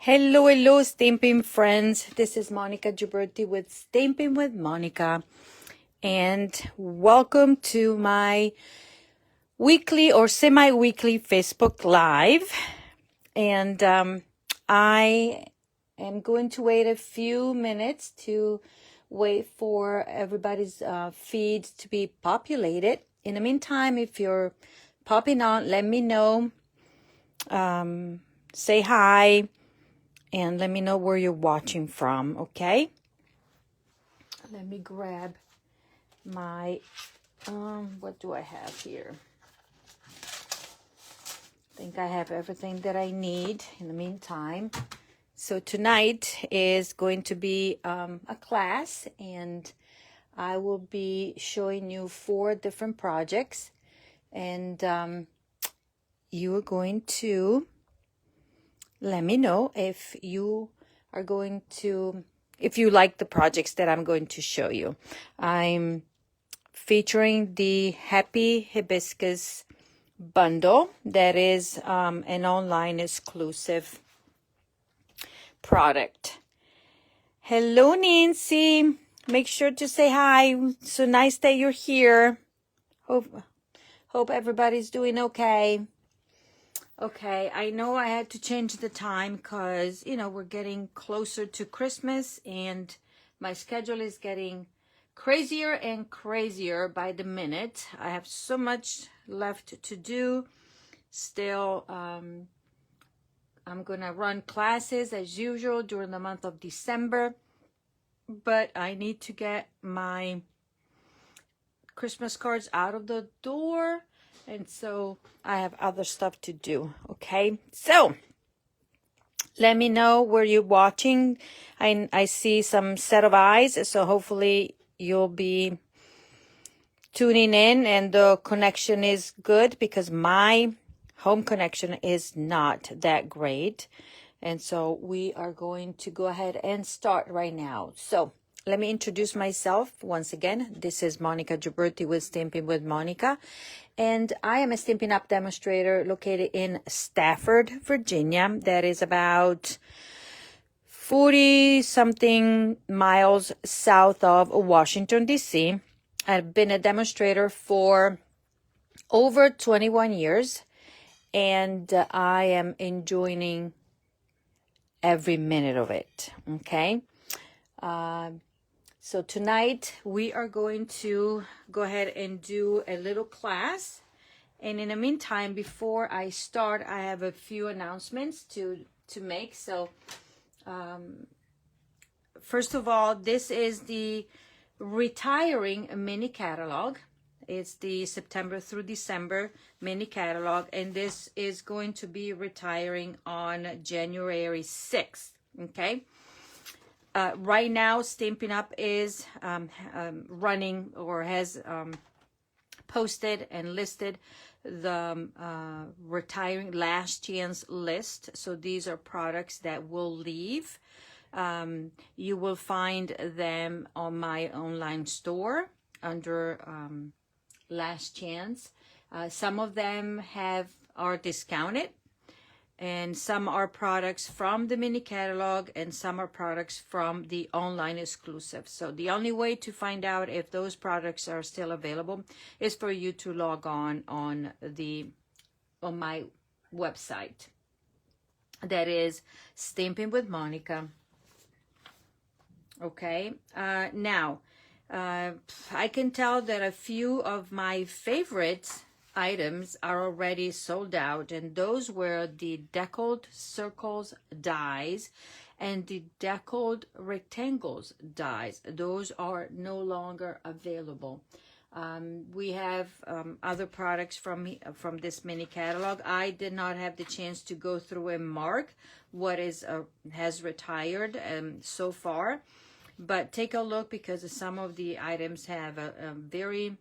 Hello, hello, Stampin' friends. This is Monica Gioberti with Stampin' with Monica. And welcome to my weekly or semi-weekly Facebook Live. And I am going to wait a few minutes to wait for everybody's feeds to be populated. In the meantime, if you're popping on, let me know. Say hi. And let me know where you're watching from, okay? Let me grab my, what do I have here? I think I have everything that I need in the meantime. So tonight is going to be a class, and I will be showing you 4 different projects. And you are going to let me know if you are going to, if you like the projects that I'm going to show you. I'm featuring the Happy Hibiscus Bundle. That is an online exclusive product. Hello, Nancy. Make sure to say hi. So nice that you're here. Hope everybody's doing okay. Okay, I know I had to change the time because, you know, we're getting closer to Christmas and my schedule is getting crazier and crazier by the minute. I have so much left to do. Still, I'm going to run classes as usual during the month of December, but I need to get my Christmas cards out of the door. And so I have other stuff to do, okay? So let me know where you're watching. I see some set of eyes, so hopefully you'll be tuning in and the connection is good because my home connection is not that great. And so we are going to go ahead and start right now. So let me introduce myself once again. This is Monica Gioberti with Stampin' with Monica. And I am a Stampin' Up demonstrator located in Stafford, Virginia. That is about 40-something miles south of Washington, D.C. I've been a demonstrator for over 21 years. And I am enjoying every minute of it, okay? So tonight we are going to go ahead and do a little class. And in the meantime, before I start, I have a few announcements to make. So first of all, this is the retiring mini catalog. It's the September through December mini catalog. And this is going to be retiring on January 6th, okay? Right now, Stampin' Up is running or has posted and listed the retiring last chance list. So these are products that will leave. You will find them on my online store under last chance. Some of them are discounted. And some are products from the mini catalog and some are products from the online exclusive. So the only way to find out if those products are still available is for you to log on my website. That is Stampin' with Monica. Okay. Now, I can tell that a few of my favorites items are already sold out, and those were the deckled circles dies and the deckled rectangles dies. Those are no longer available. We have other products from this mini catalog. I did not have the chance to go through and mark what has retired so far, but take a look because some of the items have a very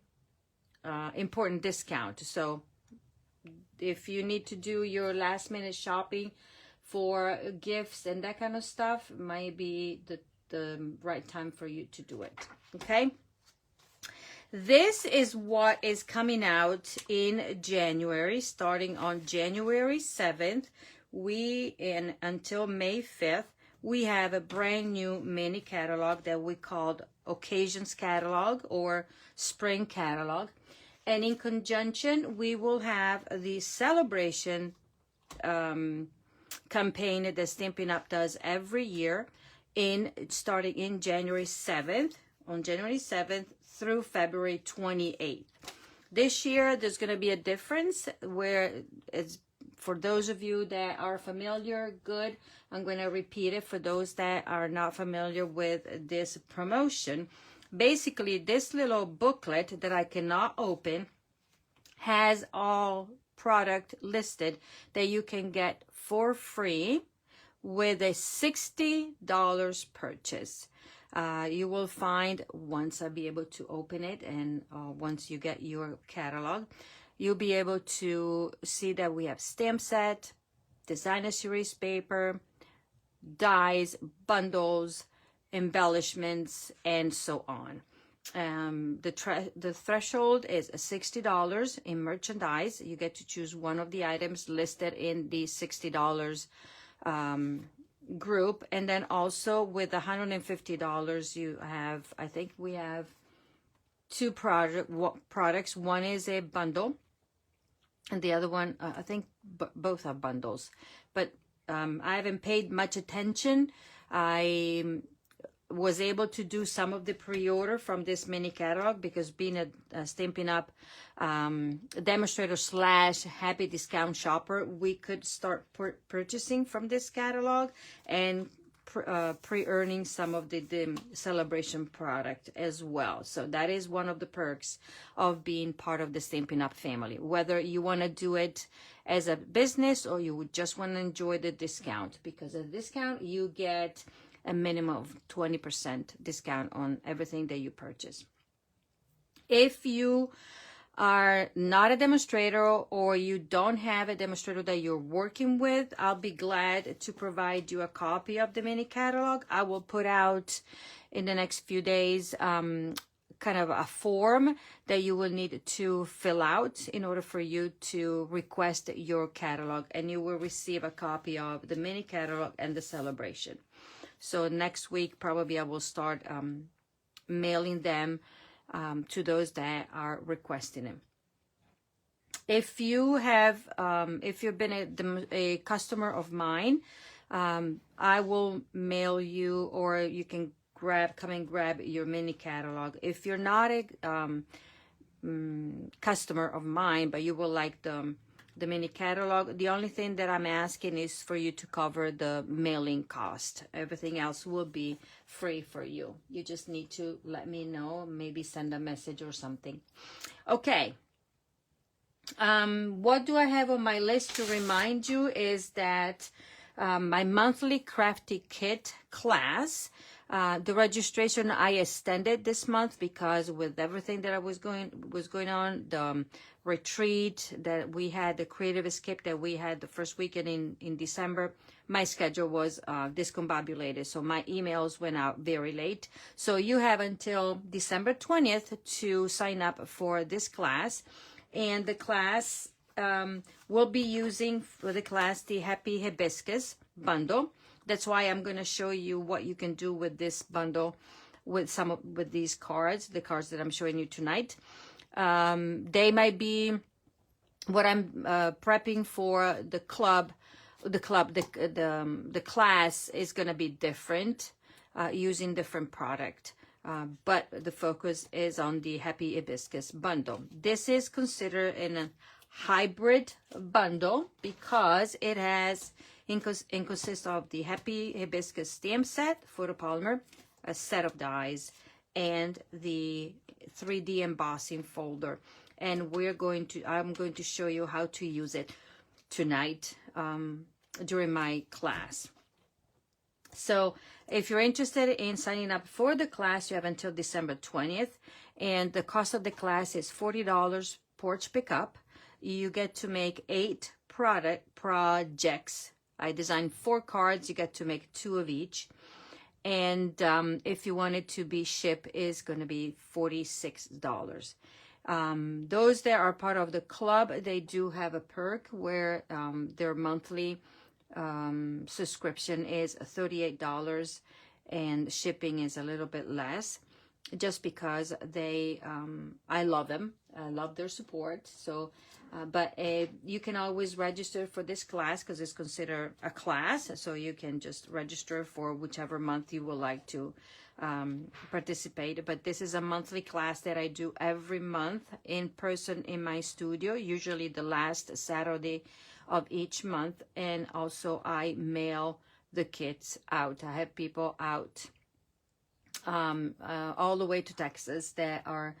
important discount. So if you need to do your last minute shopping for gifts and that kind of stuff, might be the right time for you to do it, okay? This is what is coming out in January. Starting on January 7th, until May 5th, we have a brand new mini catalog that we called Occasions Catalog or Spring Catalog. And in conjunction, we will have the celebration campaign that Stampin' Up! Does every year, starting in January 7th, on January 7th through February 28th. This year, there's going to be a difference where it's, for those of you that are familiar, good. I'm going to repeat it for those that are not familiar with this promotion. Basically, this little booklet that I cannot open has all product listed that you can get for free with a $60 purchase. You will find, once I'll be able to open it, and once you get your catalog, you'll be able to see that we have stamp set, designer series paper, dies, bundles, embellishments, and so on. The threshold is $60 in merchandise. You get to choose one of the items listed in the $60 group, and then also with $150 you have, I think we have two products. One is a bundle, and the other one, I think both are bundles, but I haven't paid much attention. I was able to do some of the pre-order from this mini catalog because being a Stampin' Up! Demonstrator / happy discount shopper, we could start purchasing from this catalog and pre-earning some of the celebration product as well. So that is one of the perks of being part of the Stampin' Up! Family. Whether you want to do it as a business or you would just want to enjoy the discount, because at discount you get a minimum of 20% discount on everything that you purchase. If you are not a demonstrator or you don't have a demonstrator that you're working with, I'll be glad to provide you a copy of the mini catalog. I will put out in the next few days kind of a form that you will need to fill out in order for you to request your catalog, and you will receive a copy of the mini catalog and the celebration. So next week, probably I will start mailing them to those that are requesting them. If you have, if you've been a customer of mine, I will mail you, or you can come and grab your mini catalog. If you're not a customer of mine, but you will like the mini catalog, the only thing that I'm asking is for you to cover the mailing cost. Everything else will be free for you. You just need to let me know, maybe send a message or something. Okay. What do I have on my list to remind you is that my monthly crafty kit class, the registration I extended this month because with everything that was going on, the retreat that we had, the creative escape that we had the first weekend in December, my schedule was discombobulated, so my emails went out very late. So you have until December 20th to sign up for this class, and the class will be using for the class the Happy Hibiscus bundle. That's why I'm going to show you what you can do with this bundle with these cards, the cards that I'm showing you tonight. They might be what I'm prepping for the club. The class is going to be different, using different product. But the focus is on the Happy Hibiscus bundle. This is considered a hybrid bundle because it has consists of the Happy Hibiscus stamp set, photopolymer, a set of dies, and the 3D embossing folder. And I'm going to show you how to use it tonight during my class. So if you're interested in signing up for the class, you have until December 20th. And the cost of the class is $40 porch pickup. You get to make 8 projects. I designed 4 cards. You get to make 2 of each. And if you want it to be shipped, is going to be $46. Those that are part of the club, they do have a perk where their monthly subscription is $38, and shipping is a little bit less, just because they I love them. I love their support. So but you can always register for this class because it's considered a class, so you can just register for whichever month you would like to participate. But this is a monthly class that I do every month in person in my studio, usually the last Saturday of each month. And also I mail the kits out. I have people out all the way to Texas that are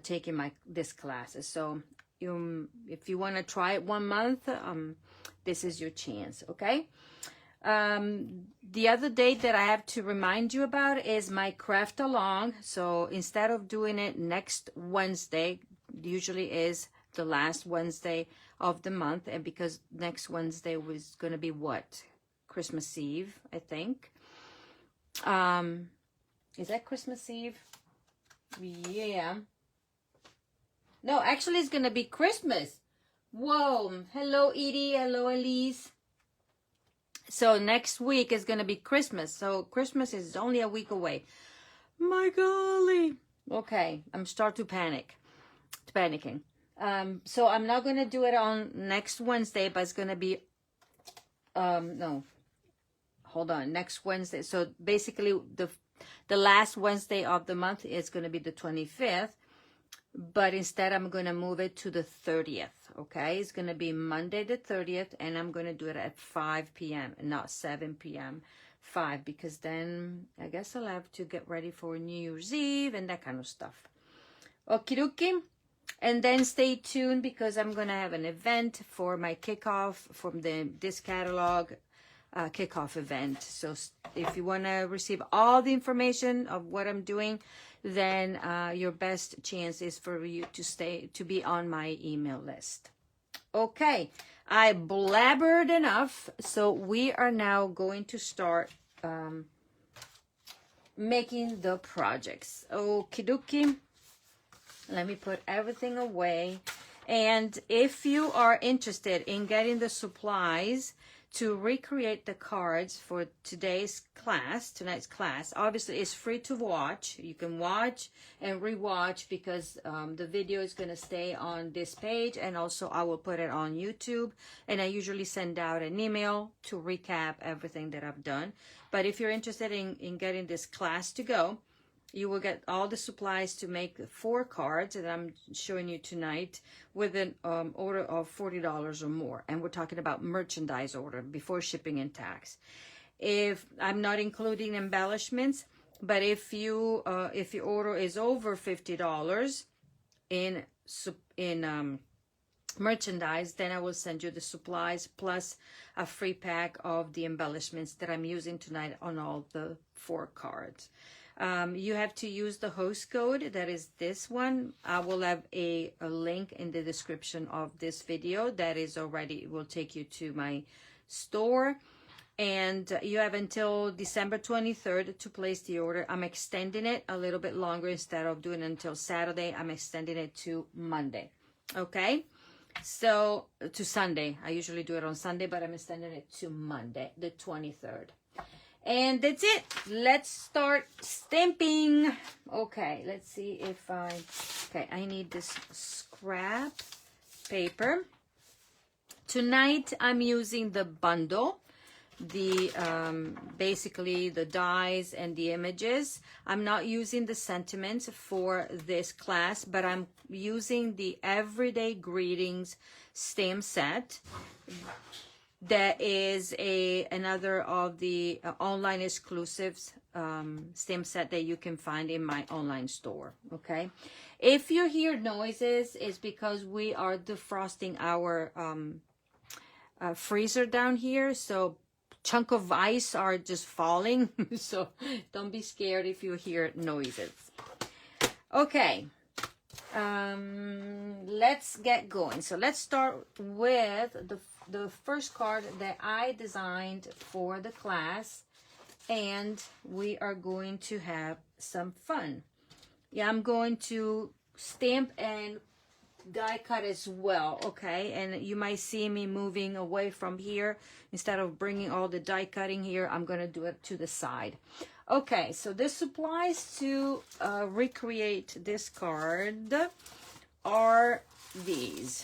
taking this classes. So if you want to try it 1 month, this is your chance. Okay. The other date that I have to remind you about is my craft along. So instead of doing it next Wednesday, usually is the last Wednesday of the month, and because next Wednesday was going to be what? Christmas Eve, I think. Is that Christmas Eve? Yeah. No, actually it's going to be Christmas. Whoa. Hello, Edie. Hello, Elise. So next week is going to be Christmas. So Christmas is only a week away. My golly. Okay. I'm starting to panicking. So I'm not going to do it on next Wednesday, but it's going to be, no, hold on, next Wednesday. So basically the last Wednesday of the month is going to be the 25th. But instead, I'm going to move it to the 30th, okay? It's going to be Monday the 30th, and I'm going to do it at 5 p.m., not 7 p.m., 5, because then I guess I'll have to get ready for New Year's Eve and that kind of stuff. Okie dokie. And then stay tuned, because I'm going to have an event for my kickoff from this catalog kickoff event. So if you want to receive all the information of what I'm doing, then your best chance is for you to be on my email list. Okay, I blabbered enough, so we are now going to start making the projects. Okie dokie. Let me put everything away. And if you are interested in getting the supplies to recreate the cards for tonight's class, obviously it's free to watch. You can watch and rewatch, because the video is going to stay on this page, and also I will put it on YouTube, and I usually send out an email to recap everything that I've done. But if you're interested in getting this class to go, you will get all the supplies to make 4 cards that I'm showing you tonight with an order of $40 or more. And we're talking about merchandise order before shipping and tax. If I'm not including embellishments, but if your order is over $50 in merchandise, then I will send you the supplies plus a free pack of the embellishments that I'm using tonight on all the 4 cards. You have to use the host code, that is this one. I will have a link in the description of this video that is already, will take you to my store. And you have until December 23rd to place the order. I'm extending it a little bit longer. Instead of doing it until Saturday, I'm extending it to Monday. Okay? So, to Sunday. I usually do it on Sunday, but I'm extending it to Monday, the 23rd. And that's it. Let's start stamping. Okay, let's see if I need this scrap paper. Tonight I'm using the bundle, basically the dies and the images. I'm not using the sentiments for this class, but I'm using the Everyday Greetings stamp set. That is another of the online exclusives stamp set that you can find in my online store. Okay, if you hear noises, it's because we are defrosting our freezer down here, so chunk of ice are just falling. So don't be scared if you hear noises. Okay. Let's get going. So let's start with the first card that I designed for the class, and we are going to have some fun. Yeah, I'm going to stamp and die cut as well, okay? And you might see me moving away from here. Instead of bringing all the die cutting here, I'm gonna do it to the side. Okay, so the supplies to recreate this card are these.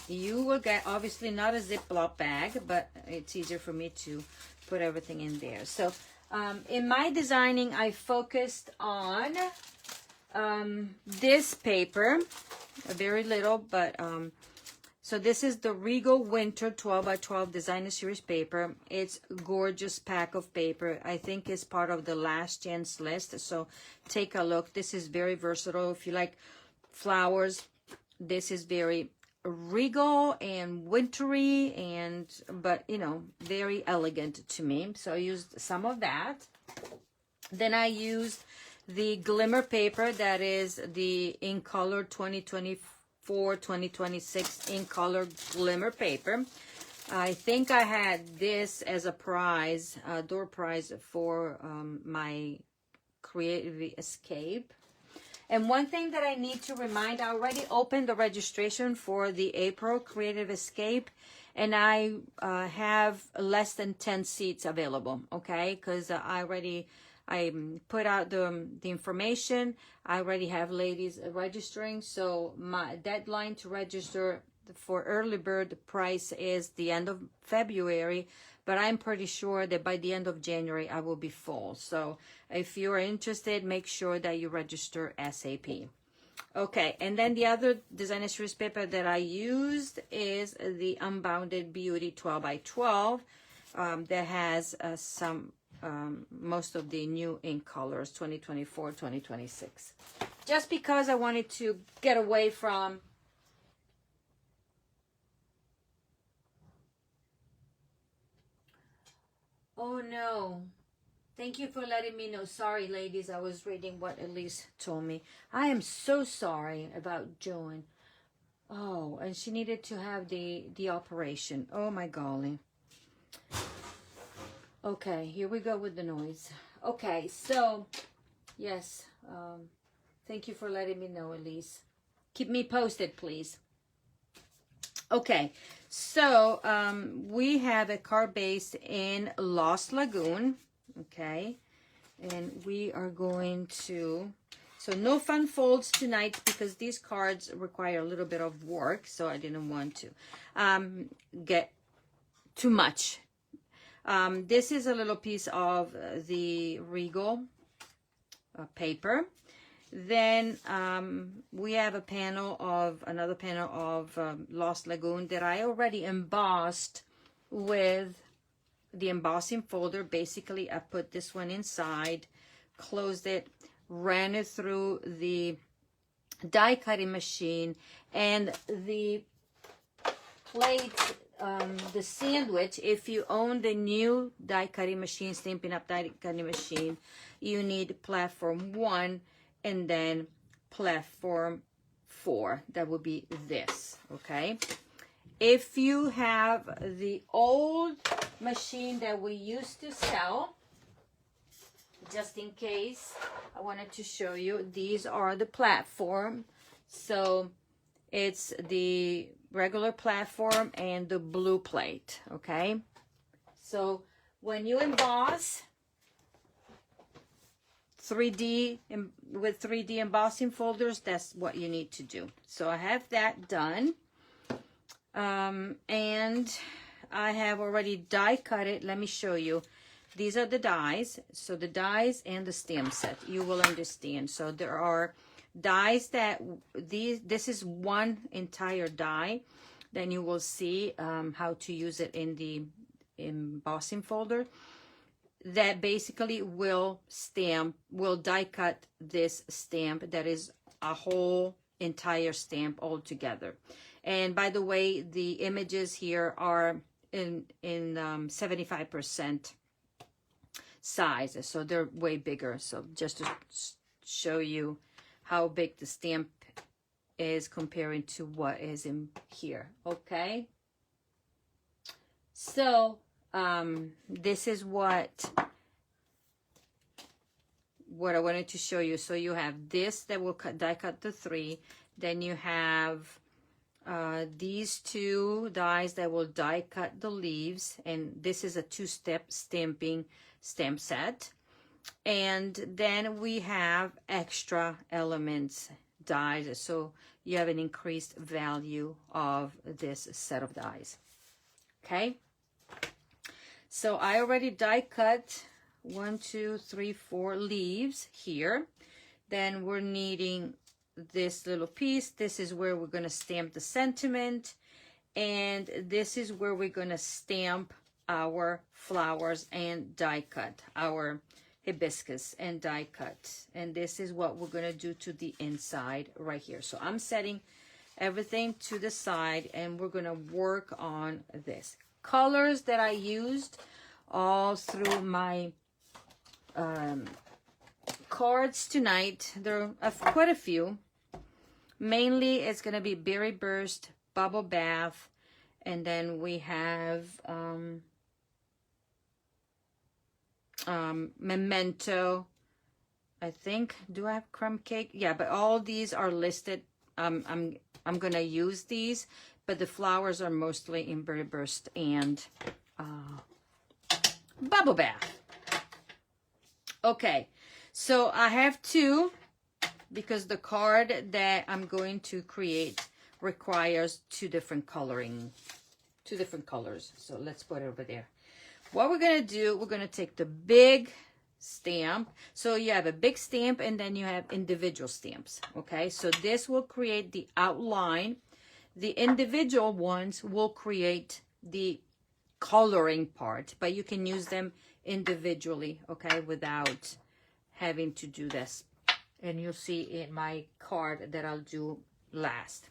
You will get, obviously not a Ziploc bag, but it's easier for me to put everything in there. So in my designing, I focused on this paper, very little, but so this is the Regal Winter 12 by 12 Designer Series paper. It's a gorgeous pack of paper. I think it's part of the last chance list, so take a look. This is very versatile. If you like flowers, this is very regal and wintry, and but you know, very elegant to me. So I used some of that. Then I used the glimmer paper, that is the In Color 2024-2026 In Color glimmer paper. I think I had this as a prize, door prize for my Creative Escape. And one thing that I need to remind, I already opened the registration for the April Creative Escape, and I have less than 10 seats available, okay? Because I put out the information. I already have ladies registering, so my deadline to register for early bird price is the end of February, but I'm pretty sure that by the end of January I will be full. So if you're interested, make sure that you register ASAP. Okay, and then the other Designer Series paper that I used is the Unbounded Beauty 12 by 12 that has most of the new ink colors, 2024, 2026. Just because I wanted to get away from oh no. Thank you for letting me know. Sorry, ladies. I was reading what Elise told me. I am so sorry about Joan. Oh, and she needed to have the operation. Oh my golly. Okay, here we go with the noise. Okay, so yes, thank you for letting me know, Elise. Keep me posted, please. Okay, so we have a card base in Lost Lagoon, okay, and we are going to, so no fun folds tonight because these cards require a little bit of work, so I didn't want to get too much. This is a little piece of the Regal paper. Then we have another panel of Lost Lagoon that I already embossed with the embossing folder. Basically, I put this one inside, closed it, ran it through the die cutting machine, and the plate, the sandwich, if you own the new die cutting machine, Stampin' Up die cutting machine, you need platform 1 and then platform 4. That would be this, okay? If you have the old machine that we used to sell, just in case, I wanted to show you, these are the platform. So it's the regular platform and the blue plate, okay? So when you emboss 3D with 3D embossing folders, that's what you need to do. So I have that done, and I have already die cut it. Let me show you. These are the dies. So the dies and the stamp set, you will understand. So there are dies that this is one entire die. Then you will see how to use it in the embossing folder. That basically will die cut this stamp that is a whole entire stamp all together. And by the way, the images here are in 75% size, so they're way bigger. So just to show you how big the stamp is comparing to what is in here, okay? So this is what what I wanted to show you. So you have this that will die cut the 3. Then you have these 2 dies that will die cut the leaves. And this is a 2-step stamping stamp set. And then we have extra elements dies. So you have an increased value of this set of dies. Okay. So I already die cut 1, 2, 3, 4 leaves here. Then we're needing this little piece. This is where we're going to stamp the sentiment. And this is where we're going to stamp our flowers and die cut, our hibiscus and die cut. And this is what we're going to do to the inside right here. So I'm setting everything to the side and we're going to work on this. Colors that I used all through my cards tonight, there are quite a few. Mainly it's going to be Berry Burst, Bubble Bath, and then we have Memento. I think, do I have Crumb Cake? Yeah, but all these are listed. I'm going to use these, but the flowers are mostly in Berry Burst and Bubble Bath. Okay, so I have 2 because the card that I'm going to create requires 2 different colors. So let's put it over there. What we're going to do, we're going to take the big stamp. So you have a big stamp and then you have individual stamps. Okay, so this will create the outline. The individual ones will create the coloring part, but you can use them individually, okay, without having to do this. And you'll see in my card that I'll do last.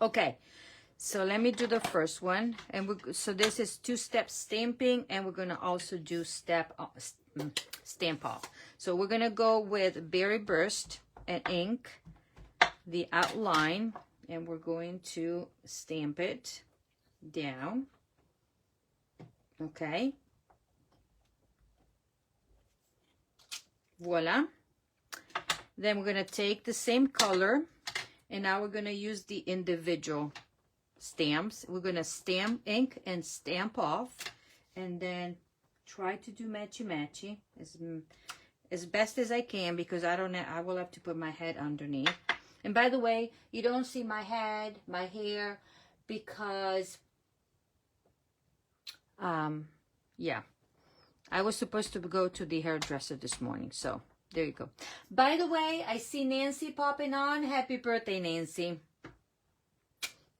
Okay, so let me do the first one. And so this is 2-step stamping, and we're going to also do stamp off. So we're going to go with Berry Burst and ink the outline, and we're going to stamp it down. Okay. Voila. Then we're going to take the same color, and now we're going to use the individual stamps. We're going to stamp, ink, and stamp off, and then try to do matchy-matchy as best as I can, because I don't know, I will have to put my head underneath. And by the way, you don't see my head, my hair, because yeah, I was supposed to go to the hairdresser this morning, so there you go. By the way, I see Nancy popping on. Happy birthday, Nancy.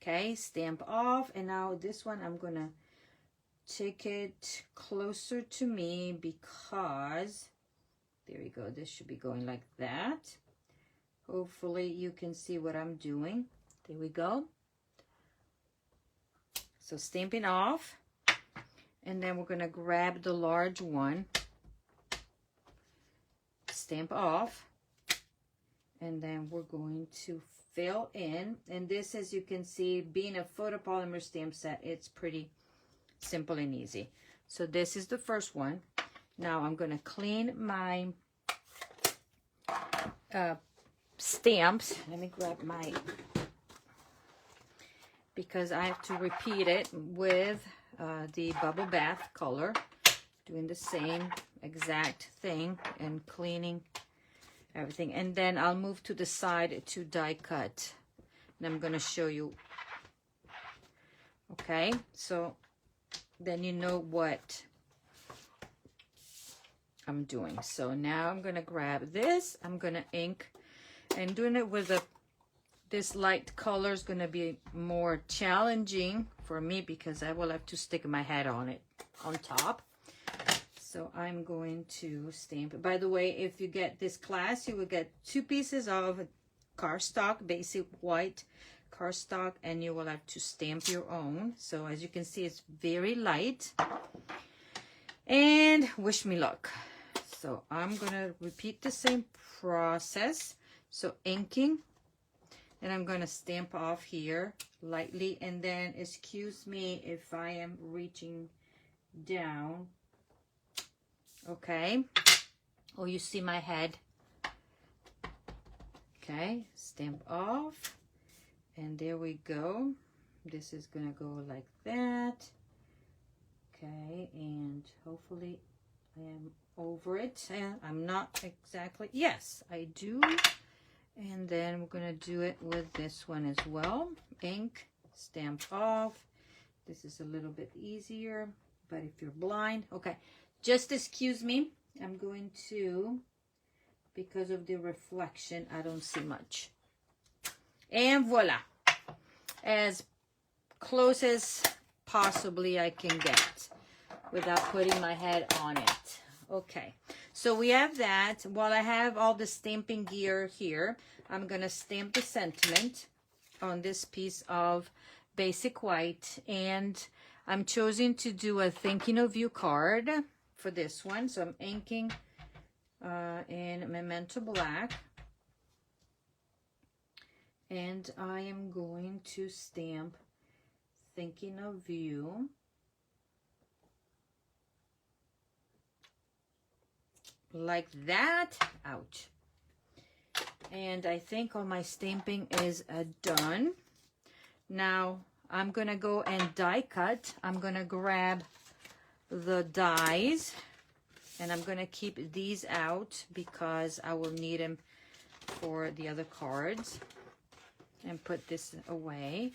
Okay, stamp off, and now this one I'm gonna take it closer to me because there you go. This should be going like that. Hopefully you can see what I'm doing. There we go. So stamping off, and then we're gonna grab the large one, stamp off, and then we're going to fill in. And this, as you can see, being a photopolymer stamp set, it's pretty simple and easy. So this is the first one. Now I'm going to clean my stamps. Let me grab my, because I have to repeat it with the Bubble Bath color, doing the same exact thing and cleaning everything. And then I'll move to the side to die cut, and I'm going to show you. Okay, so then you know what I'm doing. So now I'm going to grab this, I'm going to ink, and doing it with this light color is going to be more challenging for me because I will have to stick my head on it on top. So I'm going to stamp it. By the way, if you get this class, you will get 2 pieces of cardstock, basic white cardstock, and you will have to stamp your own. So as you can see, it's very light. And wish me luck. So I'm going to repeat the same process. So inking, and I'm going to stamp off here lightly, and then excuse me if I am reaching down. Okay, Oh, you see my head. Okay, stamp off. And there we go. This is gonna go like that. Okay, and hopefully I am over it. And I'm not exactly, yes, I do. And then we're gonna do it with this one as well. Ink, stamp off. This is a little bit easier, but if you're blind, okay, just excuse me. I'm going to, because of the reflection, I don't see much. And voila, as close as possibly I can get without putting my head on it. Okay, so we have that. While I have all the stamping gear here, I'm gonna stamp the sentiment on this piece of basic white, and I'm choosing to do a thinking of you card for this one. So I'm inking in Memento Black, and I am going to stamp thinking of you like that. Ouch. And I think all my stamping is done. Now I'm gonna go and die cut. I'm gonna grab the dies, and I'm gonna keep these out because I will need them for the other cards, and put this away.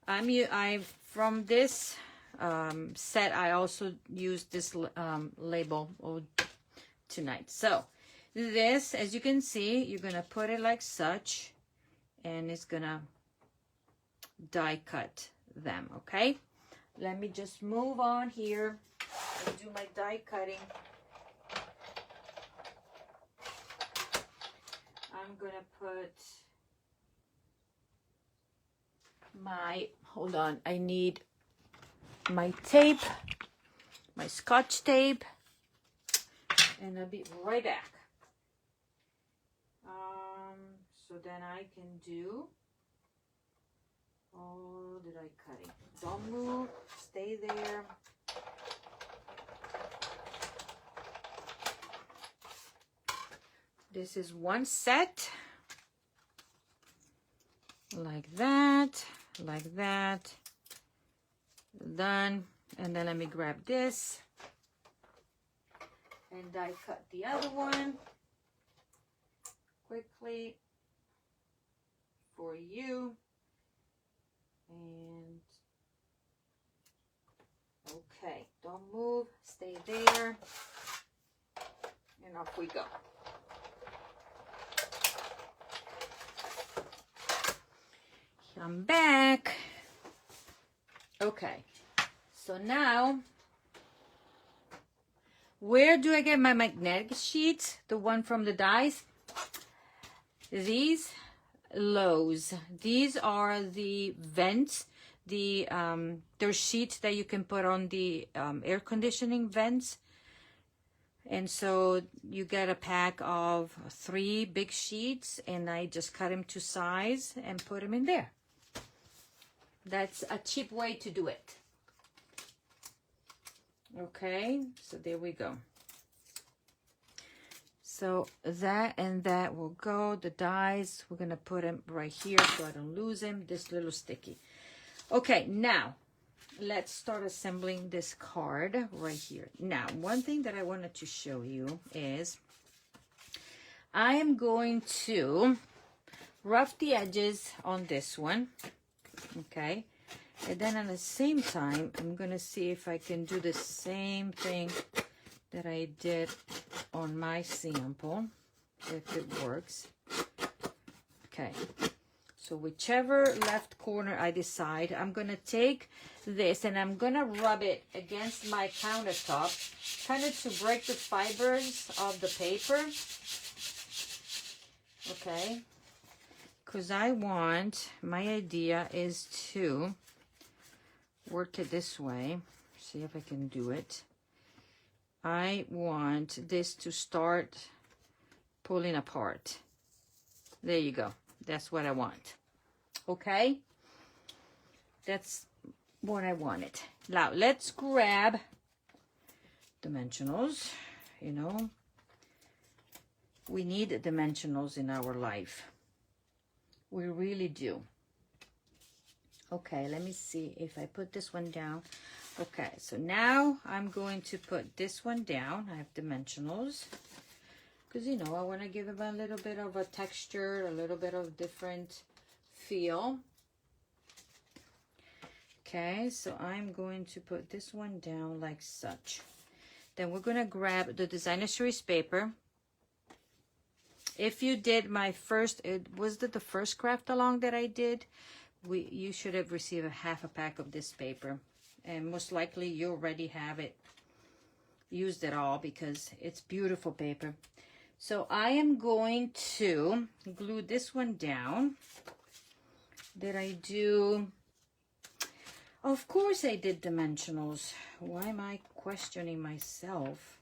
From this set, I also used this label tonight. So this, as you can see, you're gonna put it like such, and it's gonna die cut them. Okay, let me just move on here and do my die cutting. I'm gonna put my, hold on, I need my tape, my Scotch tape, and I'll be right back. So then I can do, oh, did I cut it? Don't move, stay there. This is one set, like that, done. And then let me grab this and die cut the other one quickly for you. And okay, don't move, stay there, and off we go. I'm back. Okay, so now, where do I get my magnetic sheets? The one from the dies? These Lowe's. These are the vents. They're sheets that you can put on the air conditioning vents. And so you get a pack of 3 big sheets, and I just cut them to size and put them in there. That's a cheap way to do it. Okay, so there we go. So that and that will go. The dies, we're gonna put them right here so I don't lose them. This little sticky. Okay, now let's start assembling this card right here. Now, one thing that I wanted to show you is I am going to rough the edges on this one. Okay, and then at the same time, I'm gonna see if I can do the same thing that I did on my sample, if it works. Okay, so whichever left corner I decide, I'm gonna take this and I'm gonna rub it against my countertop, kind of to break the fibers of the paper. Okay, because I want, my idea is to work it this way. See if I can do it. I want this to start pulling apart. There you go. That's what I want. Okay? That's what I wanted. Now, let's grab dimensionals, you know. We need dimensionals in our life. We really do. Okay, let me see if I put this one down. Okay, so now I'm going to put this one down. I have dimensionals because, you know, I want to give them a little bit of a texture, a little bit of different feel. Okay, so I'm going to put this one down like such. Then we're going to grab the designer series paper. If you did my first, was it the first craft along that I did? You should have received a half a pack of this paper. And most likely you already have it, used it all, because it's beautiful paper. So I am going to glue this one down. Did I do... Of course I did dimensionals. Why am I questioning myself?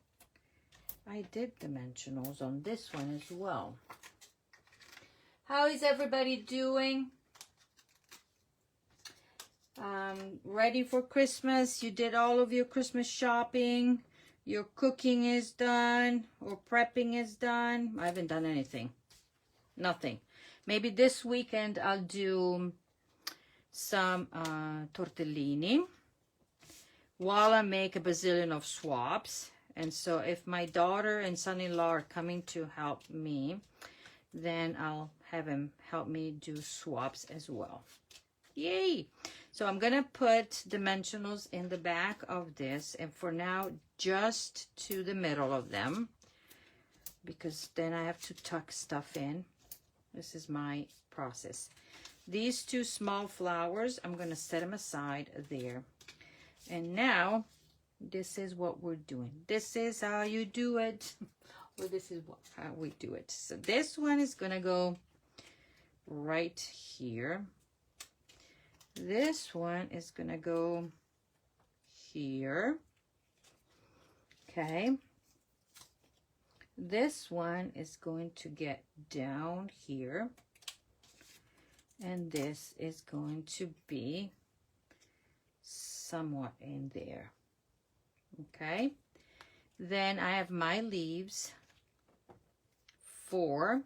I did dimensionals on this one as well. How is everybody doing? Ready for Christmas? You did all of your Christmas shopping? Your cooking is done? Or prepping is done? I haven't done anything. Nothing. Maybe this weekend I'll do some tortellini while I make a bazillion of swaps. And so if my daughter and son-in-law are coming to help me, then I'll have him help me do swaps as well. Yay! So I'm gonna put dimensionals in the back of this, and for now just to the middle of them, because then I have to tuck stuff in. This is my process. These two small flowers, I'm gonna set them aside there. And now this is what we're doing. This is how you do it. Well, this is how we do it. So this one is gonna go right here. This one is gonna go here. Okay. This one is going to get down here. And this is going to be somewhat in there. Okay. Then I have my leaves, 4,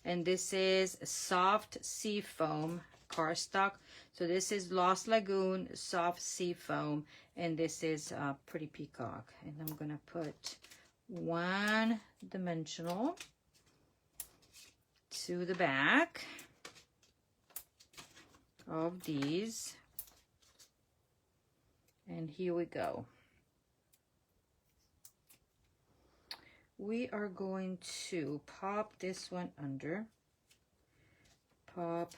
and this is soft sea foam cardstock. So this is Lost Lagoon soft sea foam, and this is Pretty Peacock. And I'm gonna put 1 dimensional to the back of these, and here we go. We are going to pop this one under, pop.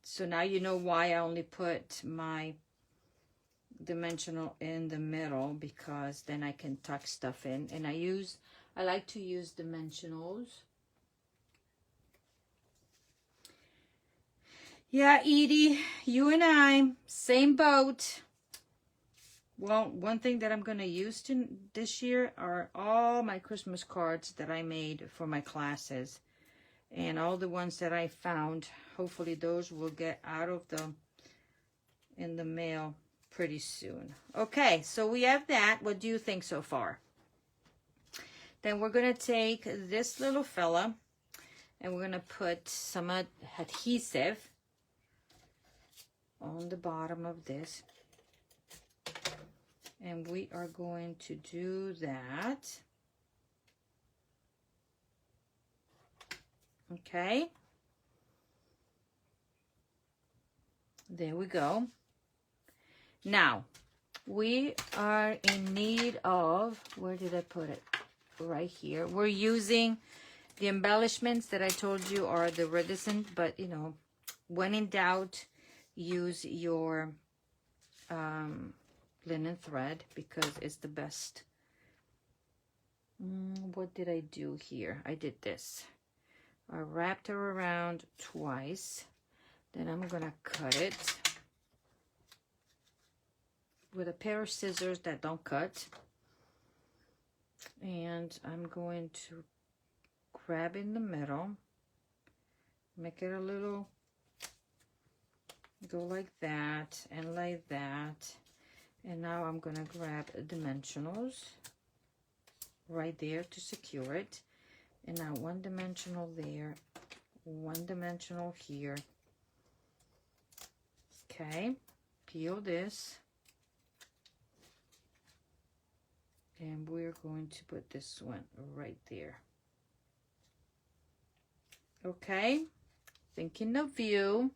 So now you know why I only put my dimensional in the middle, because then I can tuck stuff in. And I like to use dimensionals. Yeah, Edie, you and I, same boat. Well, one thing that I'm going to use this year are all my Christmas cards that I made for my classes. And all the ones that I found, hopefully those will get out of in the mail pretty soon. Okay, so we have that. What do you think so far? Then we're going to take this little fella and we're going to put some adhesive on the bottom of this. And we are going to do that. Okay. There we go. Now, we are in need of, where did I put it? Right here. We're using the embellishments that I told you are the Iridescent, but you know, when in doubt, use your linen thread, because it's the best. What did I do here? I did this. I wrapped her around twice. Then I'm gonna cut it with a pair of scissors that don't cut. And I'm going to grab in the middle, make it a little, go like that and like that. And now I'm going to grab dimensionals right there to secure it. And now one dimensional there, one dimensional here. Okay, peel this. And we're going to put this one right there. Okay, thinking of you.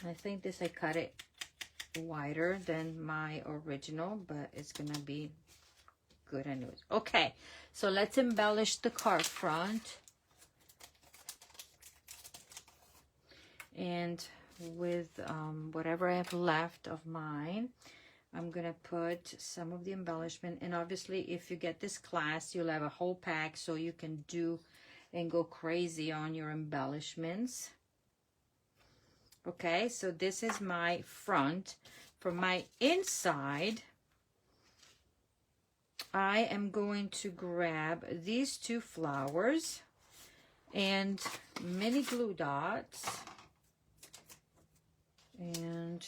I think this, I cut it wider than my original, but it's gonna be good anyways. Okay, so let's embellish the card front. And with whatever I have left of mine, I'm gonna put some of the embellishment. And obviously, if you get this class, you'll have a whole pack, so you can do and go crazy on your embellishments. Okay, so this is my front. For my inside, I am going to grab these two flowers and mini glue dots and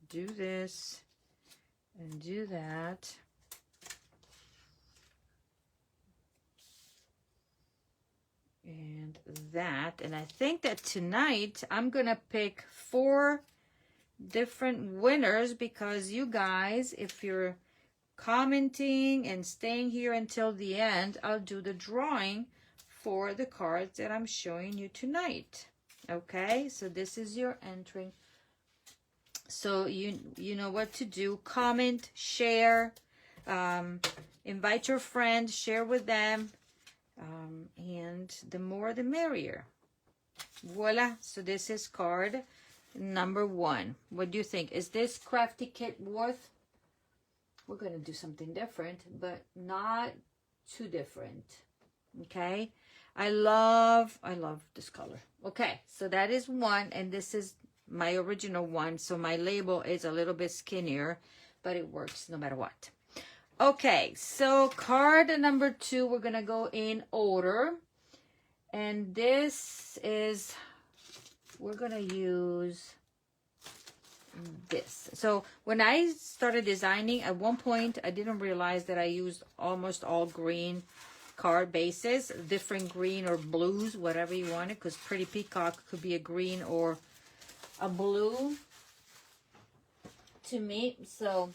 do this and do that. And that, and I think that tonight I'm gonna pick 4 different winners, because you guys, if you're commenting and staying here until the end, I'll do the drawing for the cards that I'm showing you tonight. Okay, so this is your entry. So you know what to do. Comment, share, invite your friends, share with them. And the more the merrier. Voila. So this is card number 1. What do you think? Is this crafty kit worth? We're going to do something different, but not too different. Okay. I love this color. Okay. So that is 1. And this is my original one. So my label is a little bit skinnier, but it works no matter what. Okay, so card number 2, we're gonna go in order, and this is, we're gonna use this. So when I started designing, at one point I didn't realize that I used almost all green card bases, different green or blues, whatever you wanted, because Pretty Peacock could be a green or a blue to me. So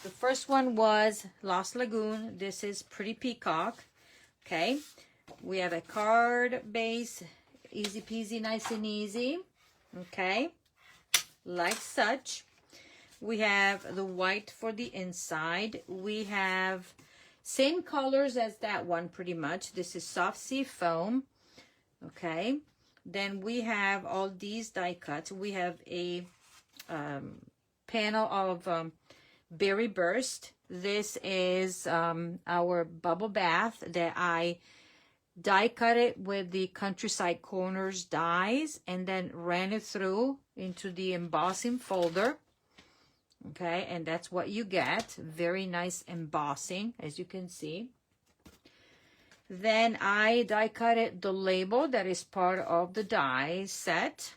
the first one was Lost Lagoon. This is Pretty Peacock. Okay. We have a card base. Easy peasy, nice and easy. Okay. Like such. We have the white for the inside. We have same colors as that one pretty much. This is Soft Sea Foam. Okay. Then we have all these die cuts. We have a panel of Berry Burst. This is our bubble bath that I die cut it with the Countryside Corners dies and then ran it through into the embossing folder. Okay, and that's what you get. Very nice embossing, as you can see. Then I die cut it the label that is part of the die set.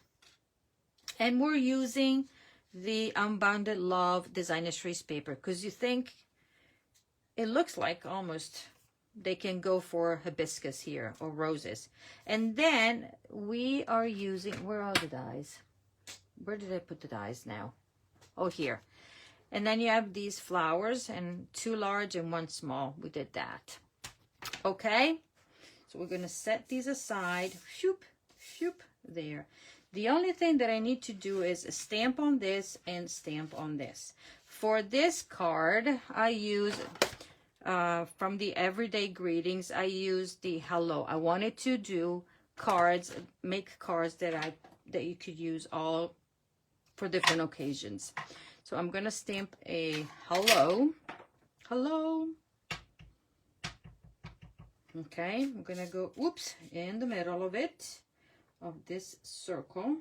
And we're using the Unbounded Love Designer's Trace paper, because you think it looks like almost they can go for hibiscus here or roses. And then we are using, where are the dies? Where did I put the dies now? Oh, here. And then you have these flowers, and 2 large and 1 small. We did that. Okay, so we're going to set these aside. Shoop, shoop, there. The only thing that I need to do is stamp on this and stamp on this. For this card, I use, from the Everyday Greetings, I use the hello. I wanted to do cards, make cards that you could use all for different occasions. So I'm going to stamp a hello. Hello. Okay, I'm going to go, oops, in the middle of it, of this circle.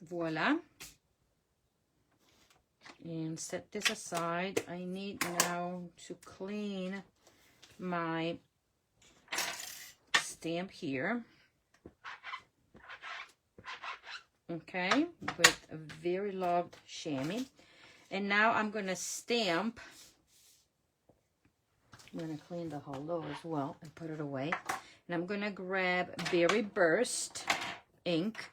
Voila. And set this aside. I need now to clean my stamp here. Okay, with a very loved chamois. And now I'm going to stamp. I'm going to clean the hollow as well and put it away. And I'm going to grab Berry Burst ink.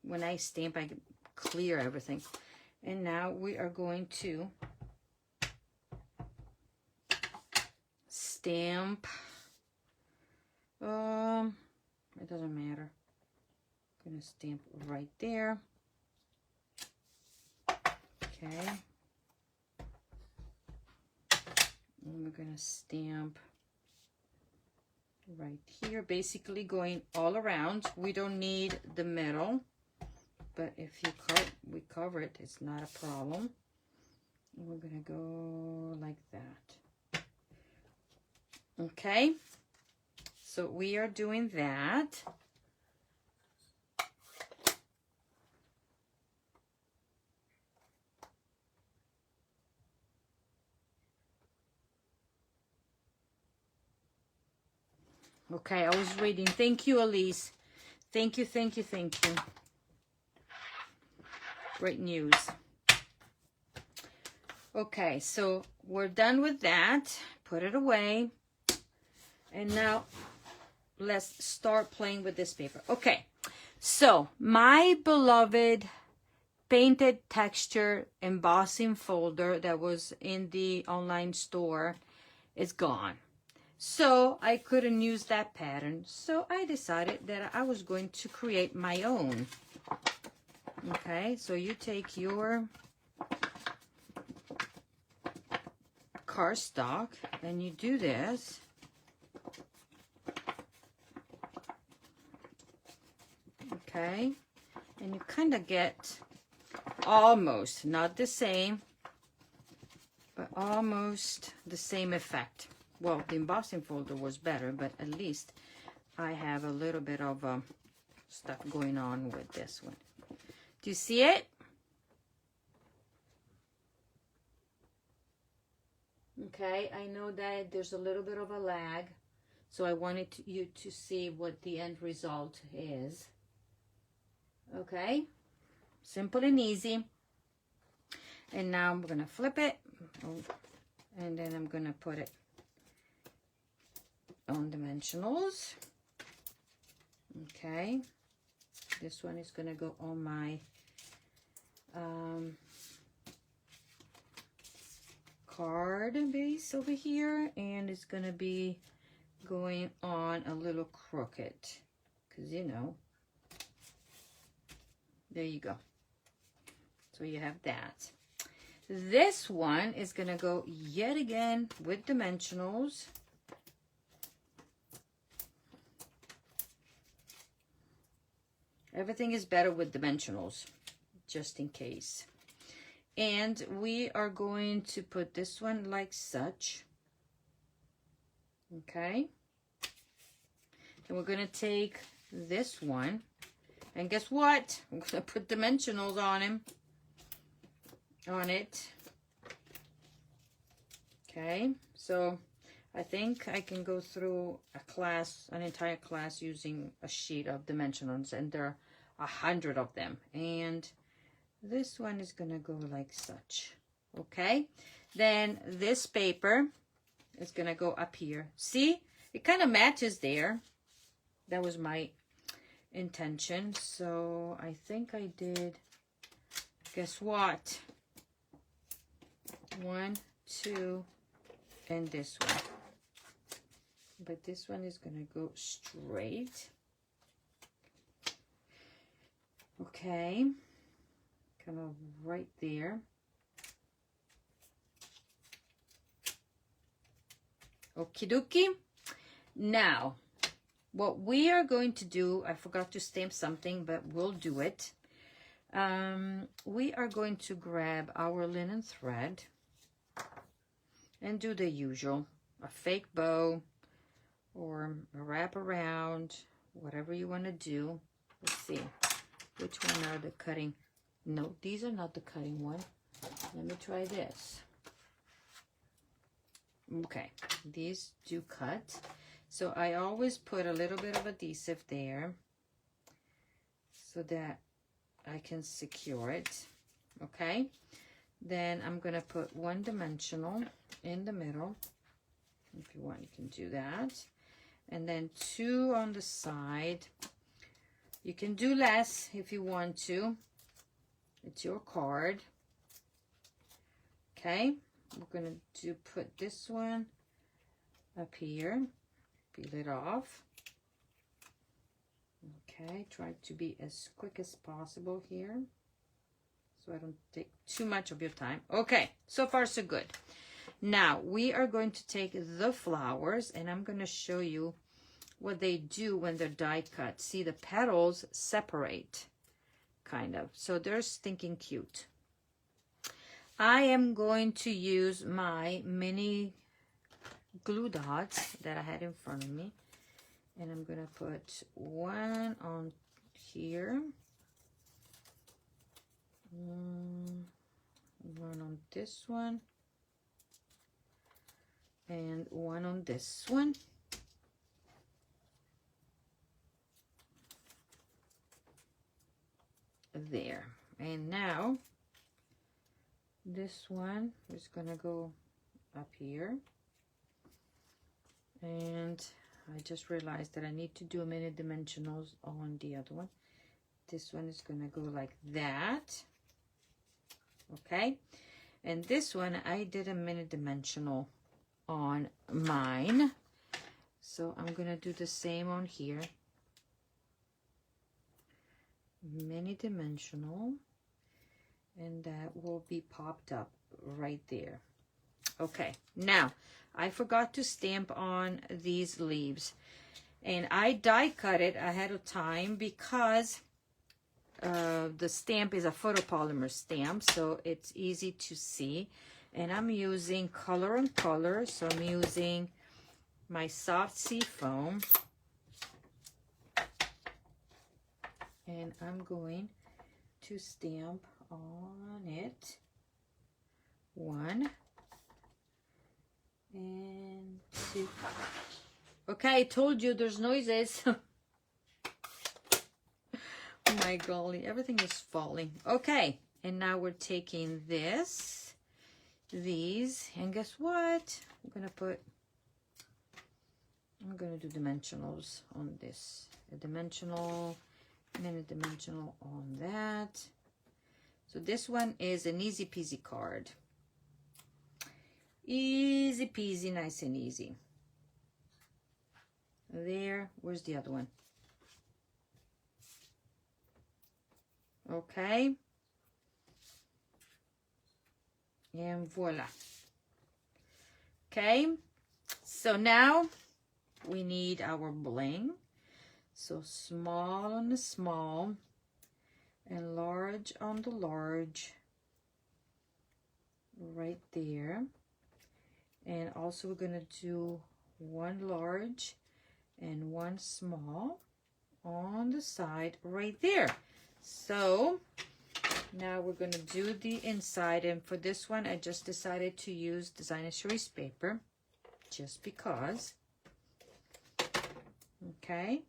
When I stamp, I clear everything. And now we are going to stamp. It doesn't matter. I'm going to stamp right there. Okay. And we're going to stamp right here, basically going all around. We don't need the middle, but if we cover it, it's not a problem. And we're going to go like that. Okay. So we are doing that. Okay, I was waiting. Thank you, Elise. Thank you, thank you, thank you. Great news. Okay, so we're done with that. Put it away. And now let's start playing with this paper. Okay, so my beloved painted texture embossing folder that was in the online store is gone. So I couldn't use that pattern. So I decided that I was going to create my own. Okay, so you take your cardstock and you do this. Okay, and you kind of get almost, not the same, but almost the same effect. Well, the embossing folder was better, but at least I have a little bit of stuff going on with this one. Do you see it? Okay, I know that there's a little bit of a lag, so I wanted you to see what the end result is. Okay, simple and easy. And now I'm going to flip it, and then I'm going to put it on dimensionals. Okay, this one is going to go on my card base over here, and it's going to be going on a little crooked, because you know, there you go. So you have that. This one is going to go yet again with dimensionals. Everything is better with dimensionals, just in case. And we are going to put this one like such. Okay. And we're going to take this one. And guess what? I'm going to put dimensionals on it. Okay. So I think I can go through an entire class using a sheet of dimensionals, and there are 100 of them. And this one is going to go like such. Okay. Then this paper is going to go up here. See, it kind of matches there. That was my intention. So I think I did, guess what? 1, 2, and this one. But this one is going to go straight. Okay. Kind of right there. Okie dokie. Now, what we are going to do, I forgot to stamp something, but we'll do it. We are going to grab our linen thread and do the usual, a fake bow or a wrap around, whatever you want to do. Let's see, which one are the cutting? No, these are not the cutting one. Let me try this. Okay, these do cut. So I always put a little bit of adhesive there so that I can secure it. Okay, then I'm gonna put one dimensional in the middle. If you want, you can do that. And then 2 on the side. You can do less if you want to. It's your card. Okay, we're gonna put this one up here, peel it off. Okay, try to be as quick as possible here so I don't take too much of your time. Okay, so far so good. Now we are going to take the flowers, and I'm going to show you what they do when they're die cut. See, the petals separate, kind of, so they're stinking cute. I am going to use my mini glue dots that I had in front of me, and I'm gonna put one on here, one on this one, and one on this one. There. And now this one is gonna go up here, and I just realized that I need to do many dimensionals on the other one. This one is gonna go like that. Okay, and this one I did a mini dimensional on mine, so I'm gonna do the same on here. Mini dimensional, and that will be popped up right there. Okay, now I forgot to stamp on these leaves, and I die cut it ahead of time because the stamp is a photopolymer stamp, so it's easy to see. And I'm using color on color, so I'm using my soft sea foam, and I'm going to stamp on it 1 and 2. Okay, I told you there's noises. Oh my golly, everything is falling. Okay, and now we're taking these, and guess what? I'm gonna do dimensionals on this. A dimensional, and a dimensional on that. So this one is an easy peasy card. Easy peasy, nice and easy. There, where's the other one? Okay. And voila. Okay, so now we need our bling. So small on the small and large on the large, right there. And also we're gonna do 1 large and 1 small on the side right there. So now we're gonna do the inside, and for this one I just decided to use designer series paper just because. Okay.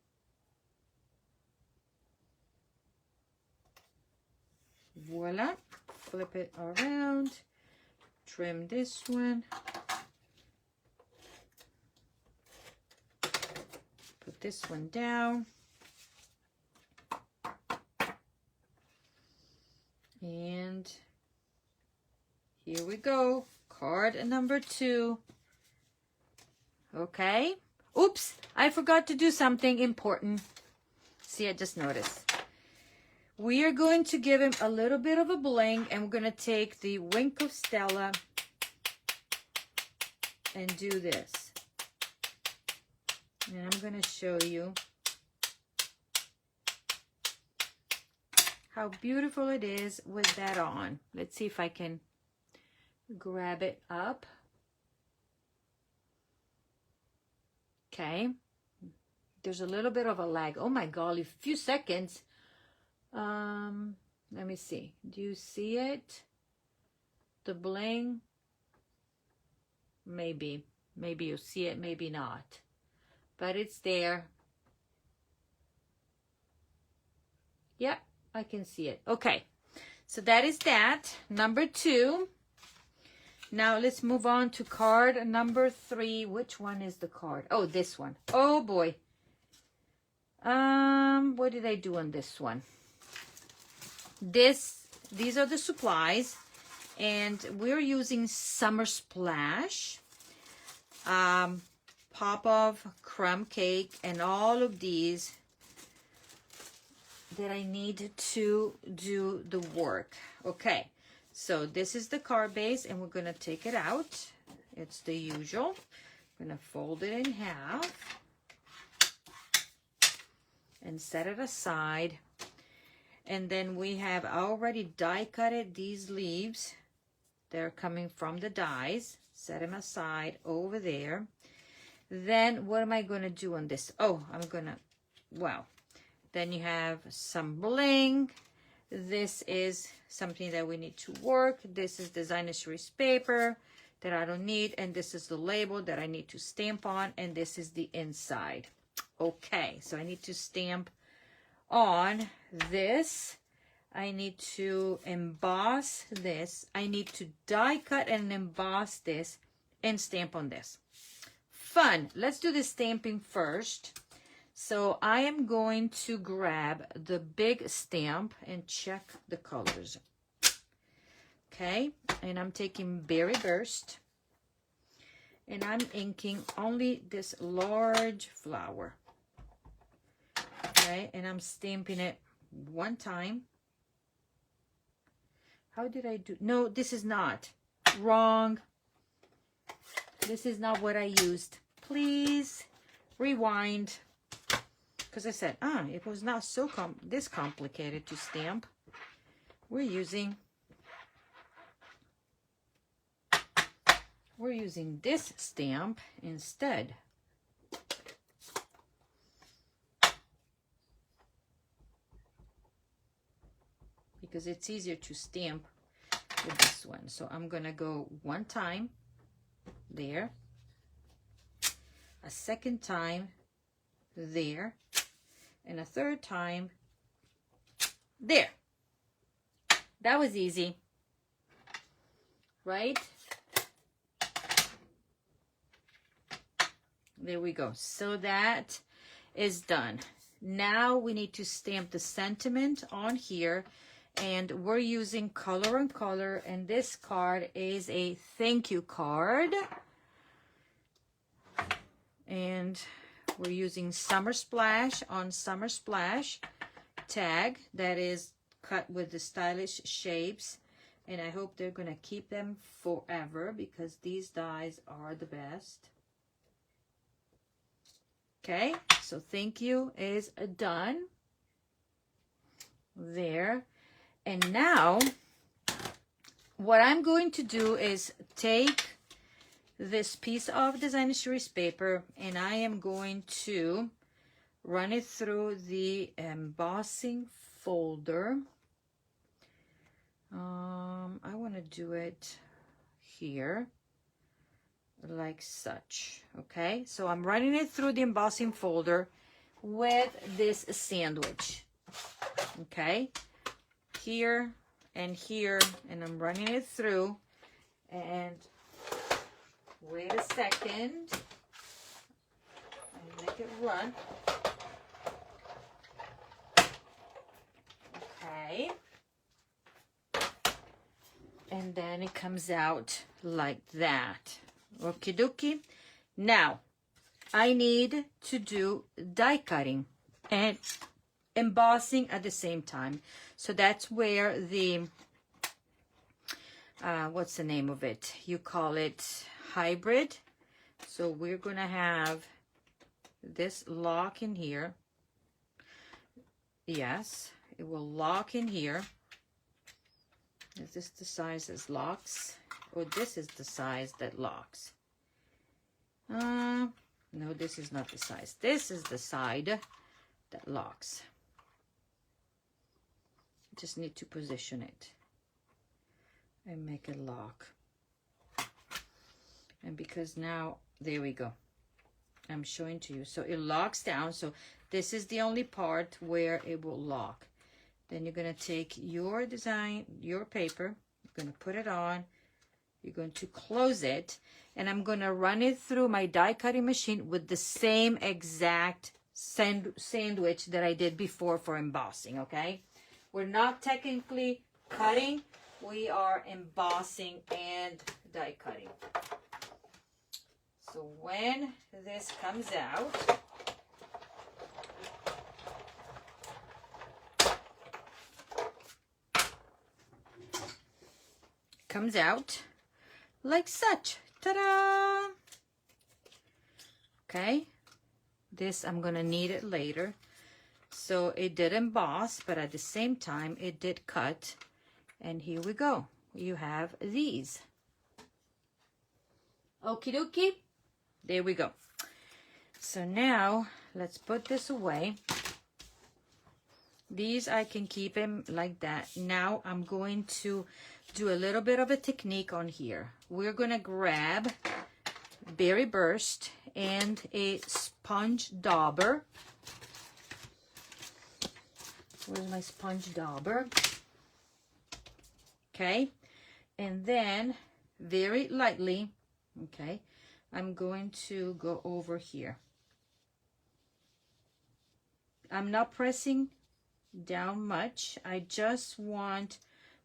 Voila, flip it around, trim this one, put this one down, and here we go, card number 2. Okay, oops, I forgot to do something important. See, I just noticed. We are going to give him a little bit of a bling, and we're going to take the Wink of Stella and do this. And I'm going to show you how beautiful it is with that on. Let's see if I can grab it up. Okay. There's a little bit of a lag. Oh my golly, a few seconds. Let me see. Do you see it? The bling? Maybe you see it, maybe not. But it's there. Yep, I can see it. Okay, so that is that. Number 2. Now let's move on to card number 3. Which one is the card? Oh, this one. Oh boy. What did I do on this one? These are the supplies, and we're using Summer Splash, Pop-Off, Crumb Cake, and all of these that I need to do the work. Okay, so this is the card base, and we're gonna take it out. It's the usual. I'm gonna fold it in half and set it aside. And then we have already die cutted these leaves. They're coming from the dies. Set them aside over there. Then what am I going to do on this? Oh, I'm going to, wow. Then you have some bling. This is something that we need to work. This is designer series paper that I don't need. And this is the label that I need to stamp on. And this is the inside. Okay, so I need to stamp on this. I need to emboss this. I need to die cut and emboss this and stamp on this. Fun. Let's do the stamping first. So I am going to grab the big stamp and check the colors. Okay, and I'm taking Berry Burst, and I'm inking only this large flower. Okay, and I'm stamping it one time. How did I do? No, this is not. Wrong. This is not what I used. Please rewind. Because I said, it was not so this complicated to stamp. We're using this stamp instead. Because it's easier to stamp with this one. So I'm gonna go one time there, a second time there, and a third time there. That was easy, right? There we go. So that is done. Now we need to stamp the sentiment on here. And we're using Color on Color, and this card is a thank you card. And we're using Summer Splash on Summer Splash tag that is cut with the stylish shapes. And I hope they're going to keep them forever because these dies are the best. Okay, so thank you is done. There. And now, what I'm going to do is take this piece of designer series paper, and I am going to run it through the embossing folder. I want to do it here, like such. Okay, so I'm running it through the embossing folder with this sandwich. Okay. Here and here, and I'm running it through, and wait a second and make it run. Okay, and then it comes out like that. Okie dokie. Now I need to do die cutting and embossing at the same time. So that's where the, what's the name of it? You call it hybrid. So we're going to have this lock in here. Yes, it will lock in here. Is this the size that locks? Or this is the size that locks? No, this is not the size. This is the side that locks. Just need to position it and make it lock. And because now, there we go. I'm showing to you. So it locks down. So this is the only part where it will lock. Then you're going to take your design, your paper, you're going to put it on, you're going to close it, and I'm going to run it through my die cutting machine with the same exact sandwich that I did before for embossing, okay? We're not technically cutting, we are embossing and die cutting. So when this comes out, like such. Ta-da! Okay, this I'm gonna need it later. So it did emboss, but at the same time it did cut. And here we go. You have these. Okie dokie. There we go. So now let's put this away. These I can keep them like that. Now I'm going to do a little bit of a technique on here. We're gonna grab Berry Burst and a sponge dauber. Where's my sponge dauber? Okay, and then very lightly, okay, I'm going to go over here. I'm not pressing down much. I just want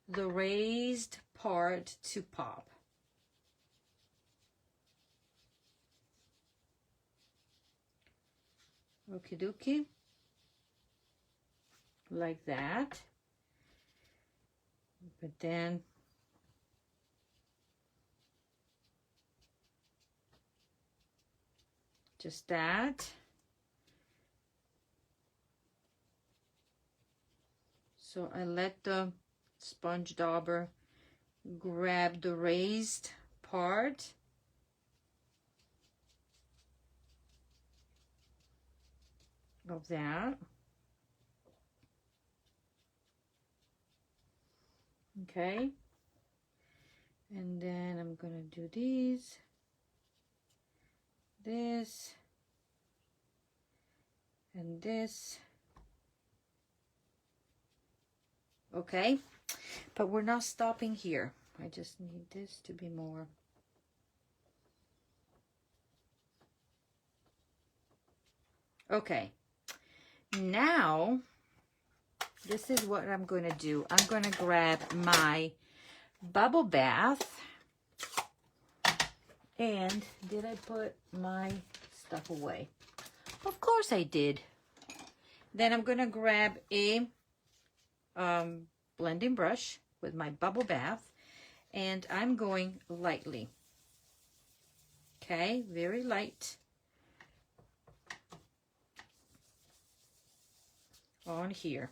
the raised part to pop. Okie dokie. Like that. But then just that. So I let the sponge dauber grab the raised part. Of that. Okay. And then I'm gonna do these, this, and this. Okay, but we're not stopping here. I just need this to be more. Okay, now this is what I'm going to do. I'm going to grab my bubble bath. And did I put my stuff away? Of course I did. Then I'm going to grab a blending brush with my bubble bath, and I'm going lightly. Okay, very light on here.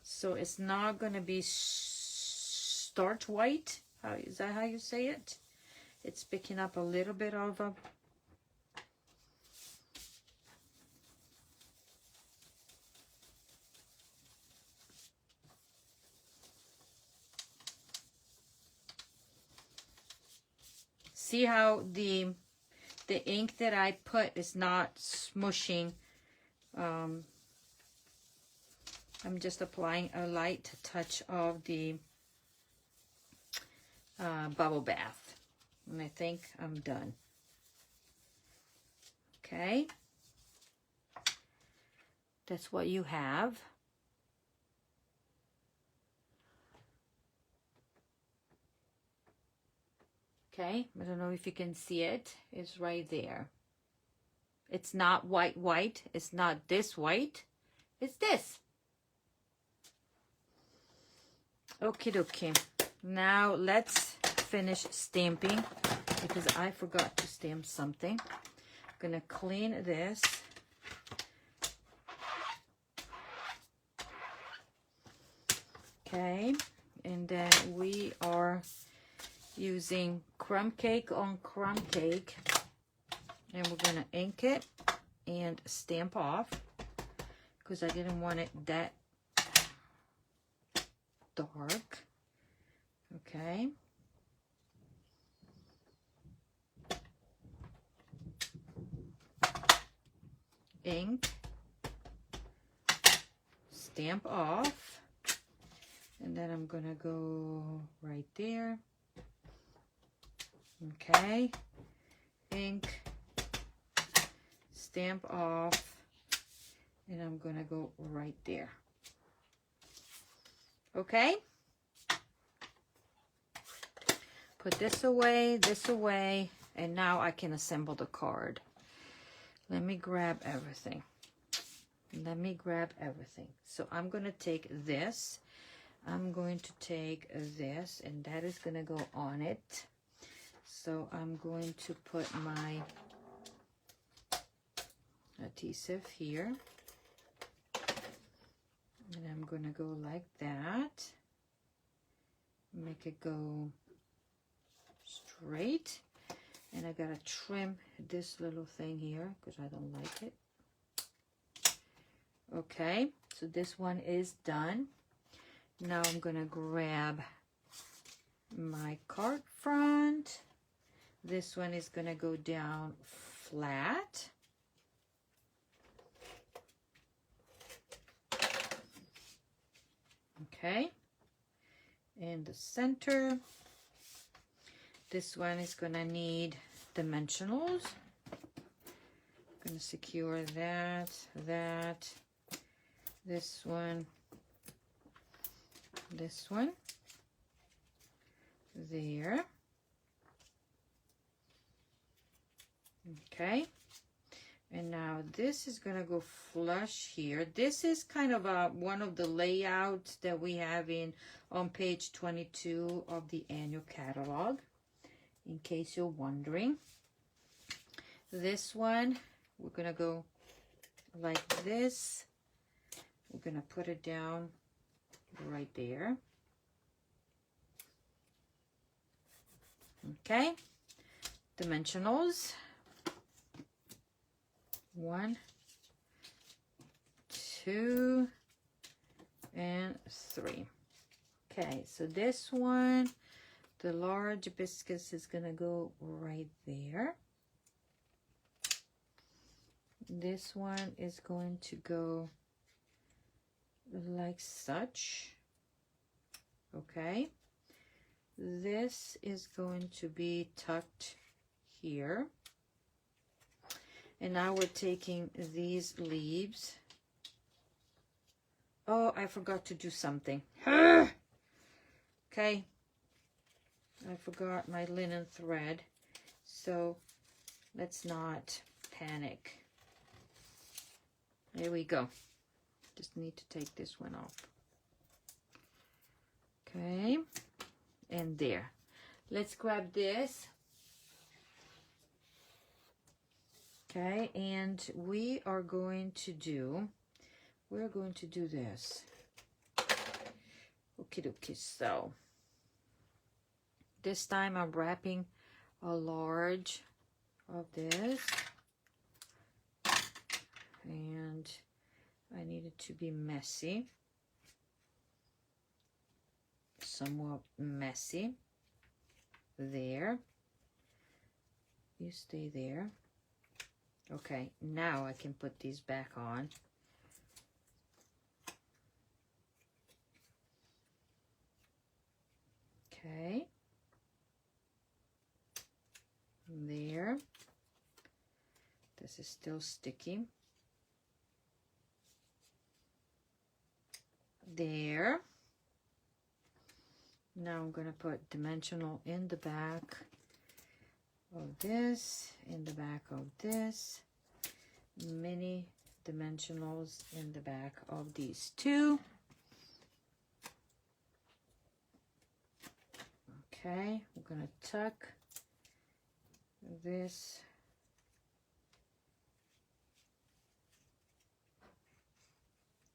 So it's not going to be starch white. Is that how you say it? It's picking up a little bit of a see how the ink that I put is not smushing. I'm just applying a light touch of the bubble bath. And I think I'm done. Okay. That's what you have. Okay, I don't know if you can see it. It's right there. It's not white. It's not this white. It's this. Okie dokie. Now let's finish stamping because I forgot to stamp something. I'm gonna clean this. Okay, and then we are using crumb cake on crumb cake, and we're gonna ink it and stamp off because I didn't want it that dark. Okay. ink, stamp off, and then I'm gonna go right there. Okay, ink, stamp off, and I'm gonna go right there. Okay, put this away, and now I can assemble the card. Let me grab everything. So I'm gonna take this, I'm going to take this, and that is gonna go on it. So I'm going to put my adhesive here, and I'm gonna go like that, make it go straight, and I gotta trim this little thing here because I don't like it. Okay, so this one is done. Now I'm gonna grab my card front. This one is gonna go down flat. Okay, and the center, this one is gonna need dimensionals. I'm gonna secure that, this one, there. Okay, and now this is gonna go flush here. This is kind of one of the layouts that we have on page 22 of the annual catalog, in case you're wondering. This one, we're gonna go like this. We're gonna put it down right there. Okay, dimensionals, 1, 2, and 3. Okay, so this one, the large hibiscus is gonna go right there. This one is going to go like such. Okay, this is going to be tucked here, and now we're taking these leaves. Oh, I forgot to do something. Okay, I forgot my linen thread, so let's not panic. There we go. Just need to take this one off. Okay, and there. Let's grab this. Okay, and we're going to do this. Okie dokie, so this time I'm wrapping a large of this, and I need it to be messy, somewhat messy. There, you stay there. Okay, now I can put these back on. Okay, there. This is still sticky. There. Now I'm going to put dimensional in the back of this, in the back of this, mini dimensionals in the back of these two. Okay, we're going to tuck this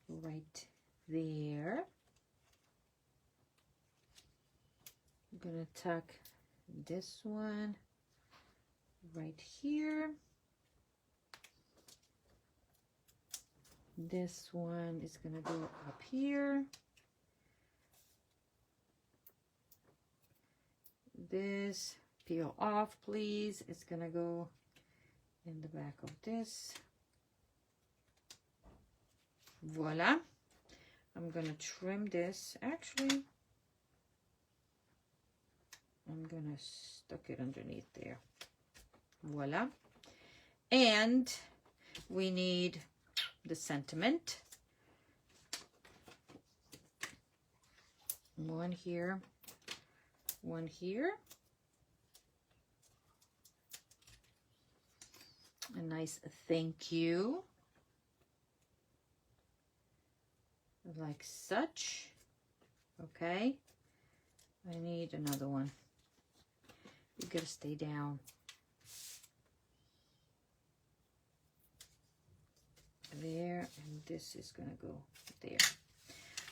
right there. I'm going to tuck this one right here. This one is going to go up here. This, peel off please, it's going to go in the back of this. Voila. I'm gonna trim this. Actually, I'm gonna stuck it underneath there. Voila. And we need the sentiment. One here, one here. A nice thank you. Like such. Okay. I need another one. You gotta stay down. There, and this is gonna go there.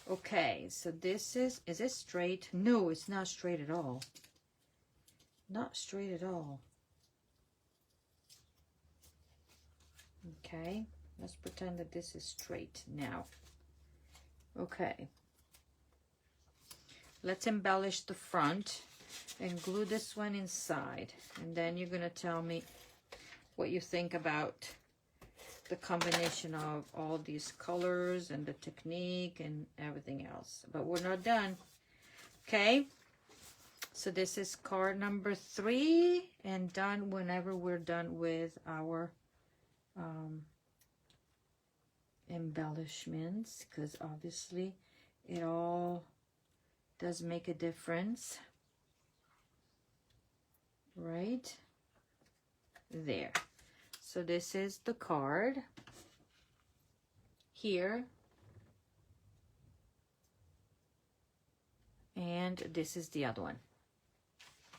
Okay, so this is it straight? No, it's not straight at all. Not straight at all. Okay, let's pretend that this is straight now. Okay. Let's embellish the front and glue this one inside. And then you're gonna tell me what you think about the combination of all these colors and the technique and everything else. But we're not done. Okay, so this is card number 3, and done whenever we're done with our embellishments, because obviously it all does make a difference. Right there. So this is the card here, and this is the other one,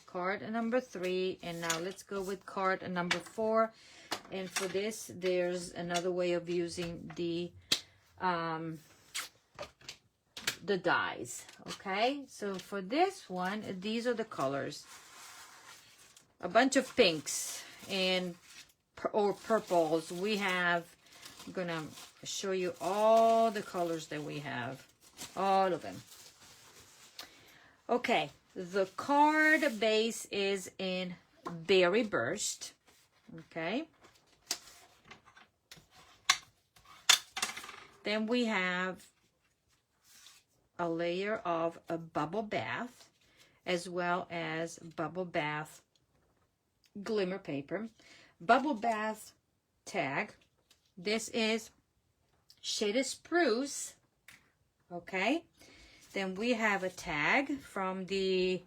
card number 3. And now let's go with card number 4. And for this, there's another way of using the dies. Okay, so for this one, these are the colors. A bunch of pinks and or purples. We have, I'm gonna show you all the colors that we have, all of them. Okay, the card base is in Berry Burst. Okay, then we have a layer of a bubble bath, as well as bubble bath glimmer paper, bubble bath tag. This is Shaded Spruce. Okay, then we have a tag from the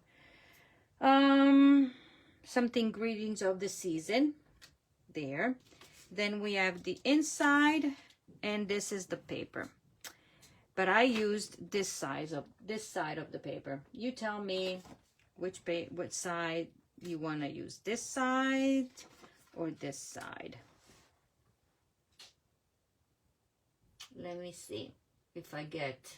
something greetings of the season there. Then we have the inside, and this is the paper, but I used this side of the paper. You tell me which side you want to use, this side or this side. Let me see if I get,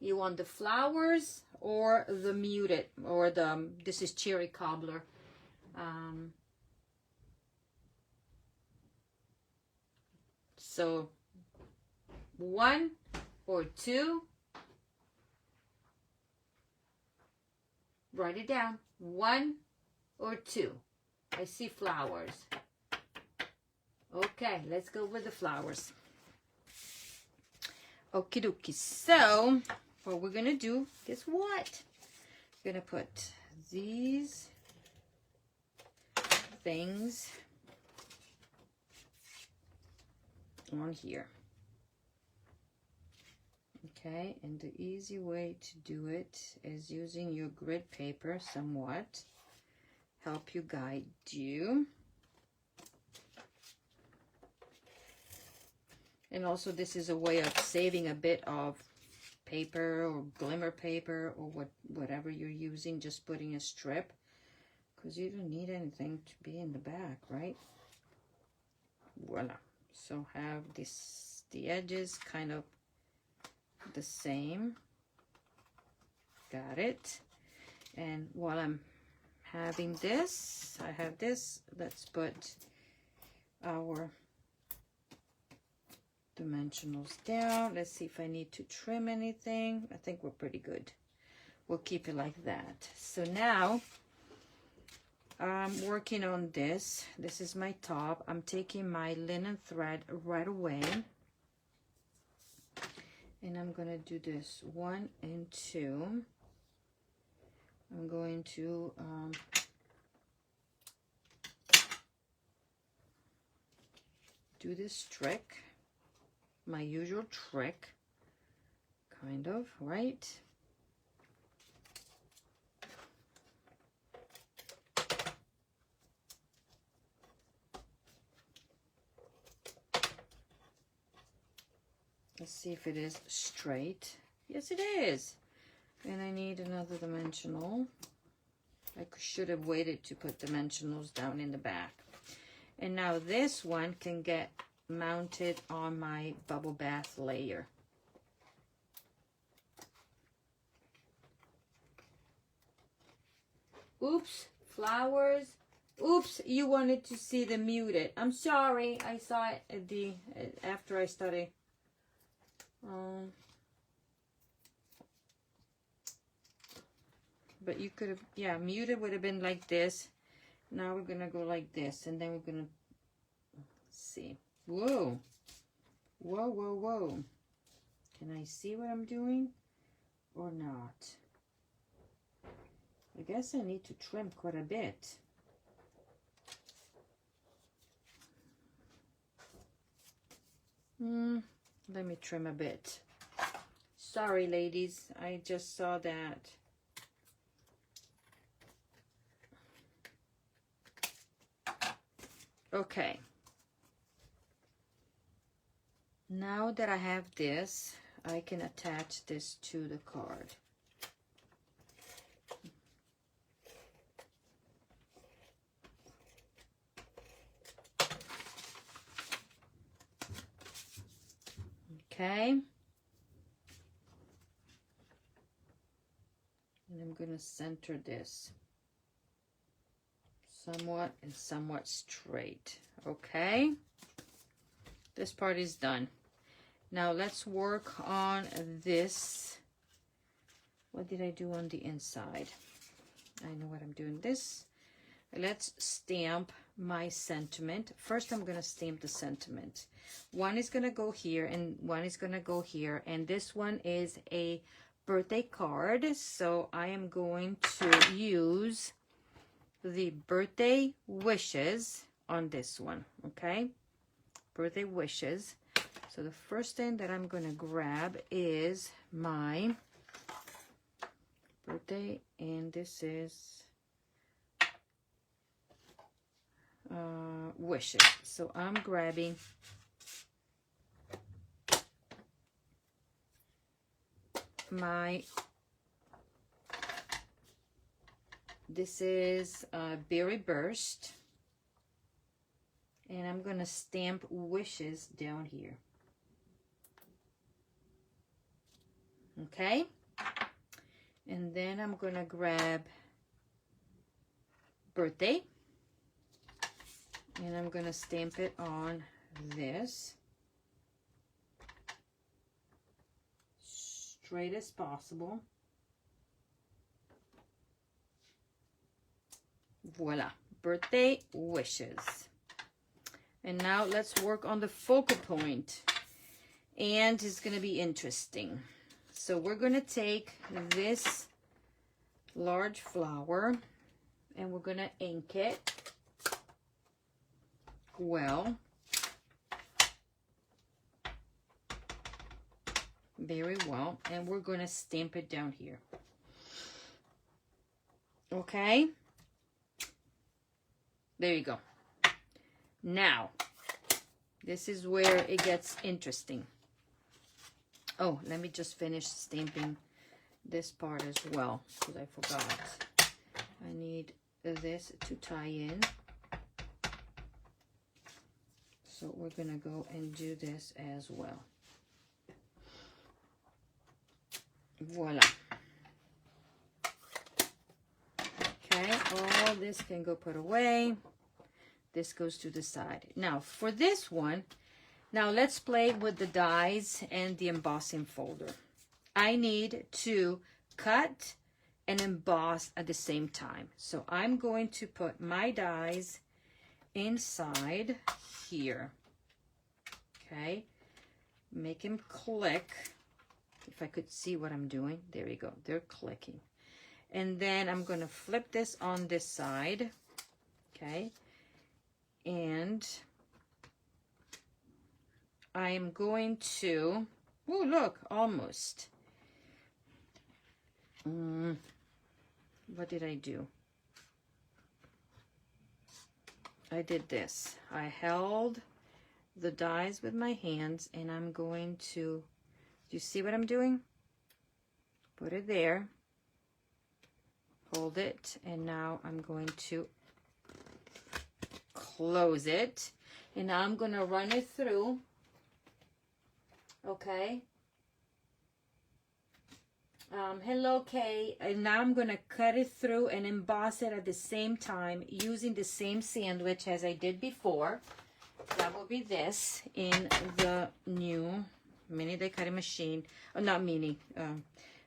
you want the flowers or the muted, or the, this is cherry cobbler. So 1 or 2, write it down, 1 or 2. I see flowers. Okay, let's go with the flowers. Okie dokie. So what we're gonna do, guess what? We're gonna put these things on here. Okay, and the easy way to do it is using your grid paper somewhat. Help you, guide you. And also this is a way of saving a bit of paper or glimmer paper or whatever you're using, just putting a strip, because you don't need anything to be in the back, right? Voila. So have this, the edges kind of the same. Got it. And while I'm having this, I have this, let's put our dimensionals down. Let's see if I need to trim anything. I think we're pretty good. We'll keep it like that. So now I'm working on this. This is my top. I'm taking my linen thread right away. And I'm going to do this 1 and 2. I'm going to do this trick, my usual trick, kind of, right? Let's see if it is straight. Yes, it is. And I need another dimensional. I should have waited to put dimensionals down in the back. And now this one can get mounted on my bubble bath layer. Oops, flowers. Oops, you wanted to see the muted. I'm sorry, I saw it at the after I started. But you could have, yeah, muted would have been like this. Now we're gonna go like this, and then we're gonna see. Whoa, whoa, whoa, whoa. Can I see what I'm doing or not? I guess I need to trim quite a bit. Let me trim a bit. Sorry, ladies, I just saw that. Okay. Now that I have this, I can attach this to the card. Okay. And I'm going to center this somewhat and somewhat straight. Okay. This part is done. Now let's work on this. What did I do on the inside? I know what I'm doing. This. Let's stamp my sentiment. First, I'm going to stamp the sentiment. One is going to go here and one is going to go here. And this one is a birthday card. So I am going to use the birthday wishes on this one. Okay. Birthday wishes. So the first thing that I'm going to grab is my birthday. And this is wishes. So I'm grabbing my, this is Berry Burst, and I'm gonna stamp wishes down here. Okay, and then I'm gonna grab birthday, and I'm gonna stamp it on this straight as possible. Voila, birthday wishes. And now let's work on the focal point, and it's gonna be interesting. So we're gonna take this large flower and we're gonna ink it well, very well, and we're going to stamp it down here. Okay, there you go. Now this is where it gets interesting. Oh, let me just finish stamping this part as well, because I forgot. I need this to tie in. So we're going to go and do this as well. Voila. Okay, all this can go put away. This goes to the side. Now for this one, now let's play with the dies and the embossing folder. I need to cut and emboss at the same time. So I'm going to put my dies inside here. Okay, make him click if I could see what I'm doing. There we go, they're clicking. And then I'm going to flip this on this side, okay, and I am going to, oh look, almost. What did I do? I did this. I held the dies with my hands, and I'm going to, do you see what I'm doing? Put it there, hold it, and now I'm going to close it, and now I'm going to run it through, okay? Hello, Kay. And now I'm going to cut it through and emboss it at the same time using the same sandwich as I did before. That will be this in the new mini die cutting machine. Oh, not mini,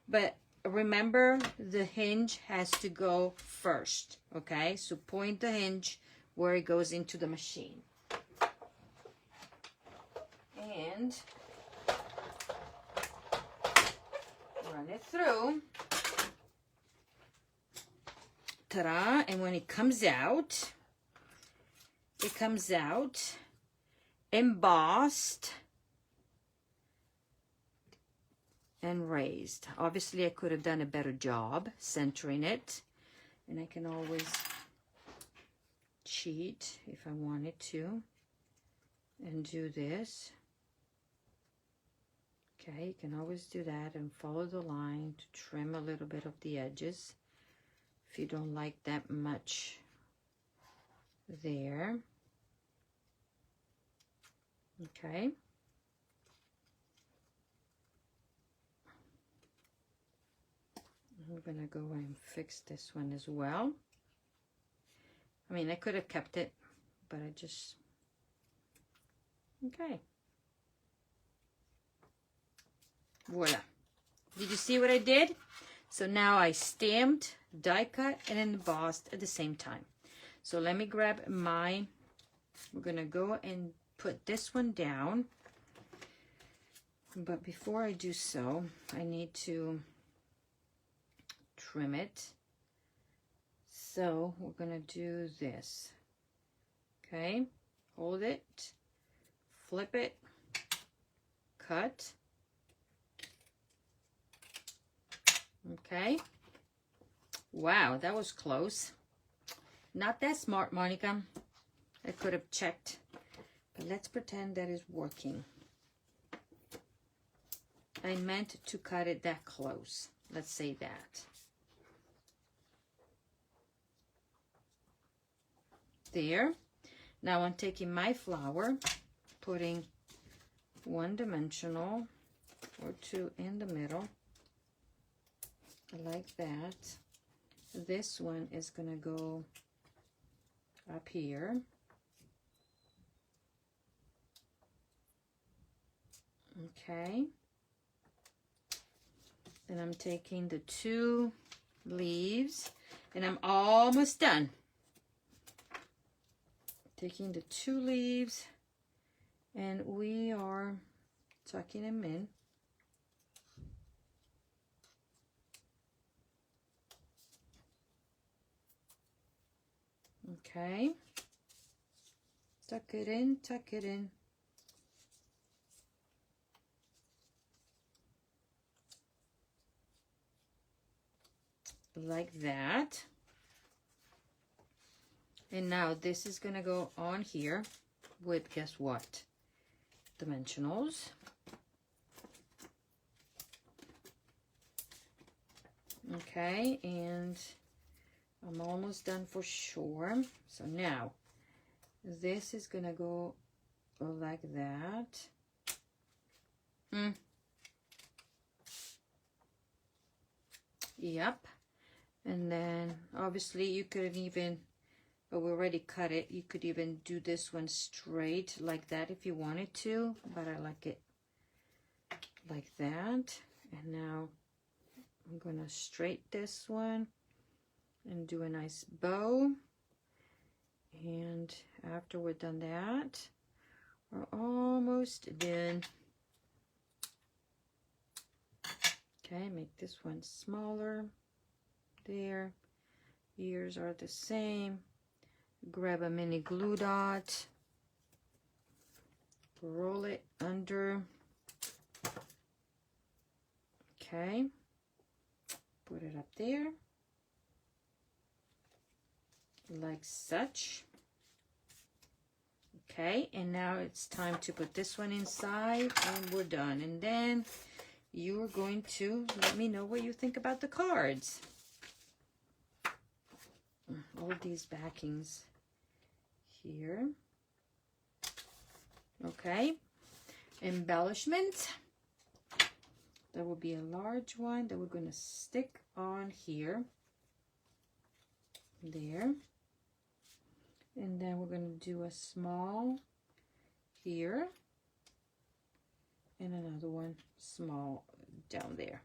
but remember the hinge has to go first, okay? So point the hinge where it goes into the machine. And run it through. Ta-da! And when it comes out embossed and raised. Obviously, I could have done a better job centering it, and I can always cheat if I wanted to and do this. Okay, you can always do that and follow the line to trim a little bit of the edges if you don't like that much there. Okay. I'm gonna go and fix this one as well. I mean, I could have kept it, but I just, okay. Voila. Did you see what I did? So now I stamped, die cut, and embossed at the same time. So let me grab my, we're gonna go and put this one down. But before I do so, I need to trim it. So we're gonna do this. Okay, hold it, flip it, cut. Okay. Wow, that was close. Not that smart, Monica. I could have checked. But let's pretend that is working. I meant to cut it that close. Let's say that. There. Now I'm taking my flower, putting one dimensional or two in the middle. Like that. This one is gonna go up here. Okay. Then I'm taking the two leaves, and I'm almost done. Taking the two leaves, and we are tucking them in. Okay, tuck it in, tuck it in. Like that. And now this is gonna go on here with, guess what? Dimensionals. Okay, and I'm almost done for sure. So now this is gonna go like that. Yep. And then obviously you could even, but we already cut it, you could even do this one straight like that if you wanted to, but I like it like that. And now I'm gonna straighten this one and do a nice bow. And after we're done that, we're almost done. Okay, make this one smaller. There. Ears are the same. Grab a mini glue dot. Roll it under. Okay. Put it up there. Like such. Okay, and now it's time to put this one inside and we're done. And then you're going to let me know what you think about the cards. All these backings here. Okay, embellishment. There will be a large one that we're going to stick on here. There. And then we're going to do a small here. And another one small down there.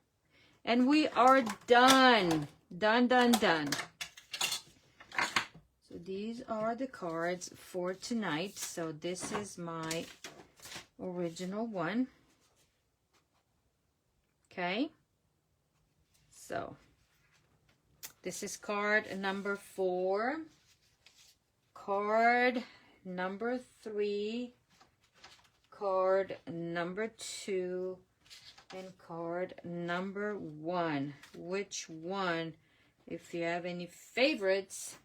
And we are done. Done, done, done. So these are the cards for tonight. So this is my original one. Okay. So this is card number 4. Card number 3, card number 2, and card number 1. Which one? If you have any favorites,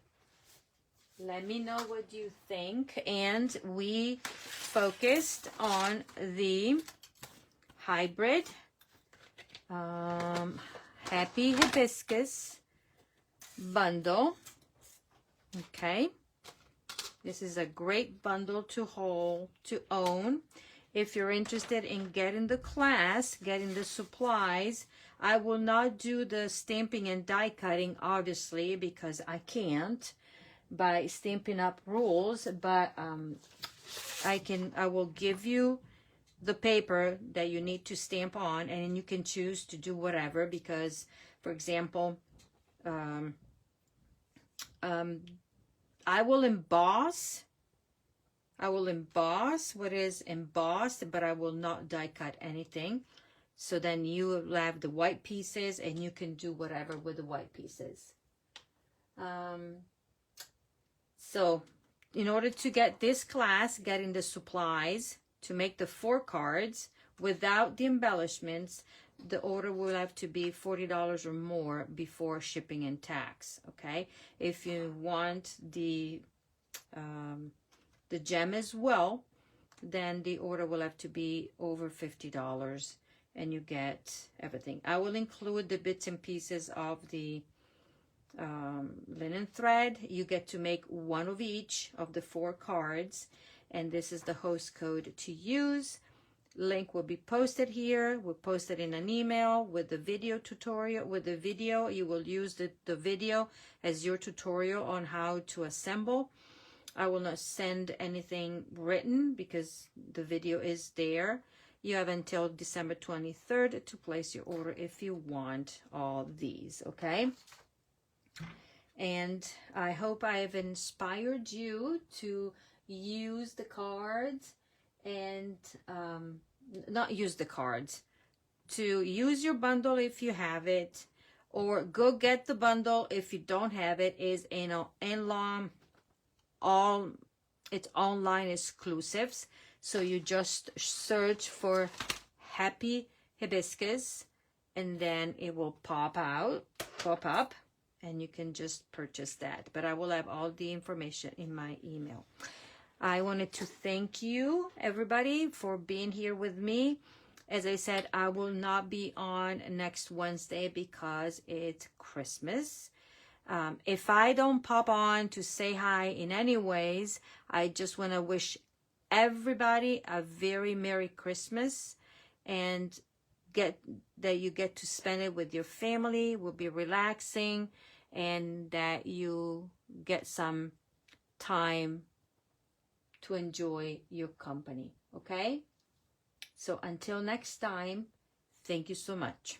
let me know what you think. And we focused on the hybrid Happy Hibiscus bundle. Okay. This is a great bundle to own. If you're interested in getting the class, getting the supplies, I will not do the stamping and die cutting, obviously, because I can't by Stampin' Up rules, but I will give you the paper that you need to stamp on, and you can choose to do whatever, because, for example, I will emboss what is embossed, but I will not die cut anything. So then you will have the white pieces and you can do whatever with the white pieces. So in order to get this class, getting the supplies to make the 4 cards without the embellishments, the order will have to be $40 or more before shipping and tax. Okay, if you want the gem as well, then the order will have to be over $50 and you get everything. I will include the bits and pieces of the linen thread. You get to make 1 of each of the 4 cards, and this is the host code to use. Link will be posted here. We'll post it in an email with the video tutorial. With the video, you will use the video as your tutorial on how to assemble. I will not send anything written because the video is there. You have until December 23rd to place your order if you want all these, okay? And I hope I have inspired you to use the cards and not use the cards, to use your bundle if you have it, or go get the bundle if you don't have it. Is it's online exclusives. So you just search for Happy Hibiscus and then it will pop up and you can just purchase that. But I will have all the information in my email. I wanted to thank you, everybody, for being here with me. As I said, I will not be on next Wednesday because it's Christmas. If I don't pop on to say hi in any ways, I just want to wish everybody a very Merry Christmas, and that you get to spend it with your family, will be relaxing, and that you get some time to enjoy your company, okay? So until next time, thank you so much.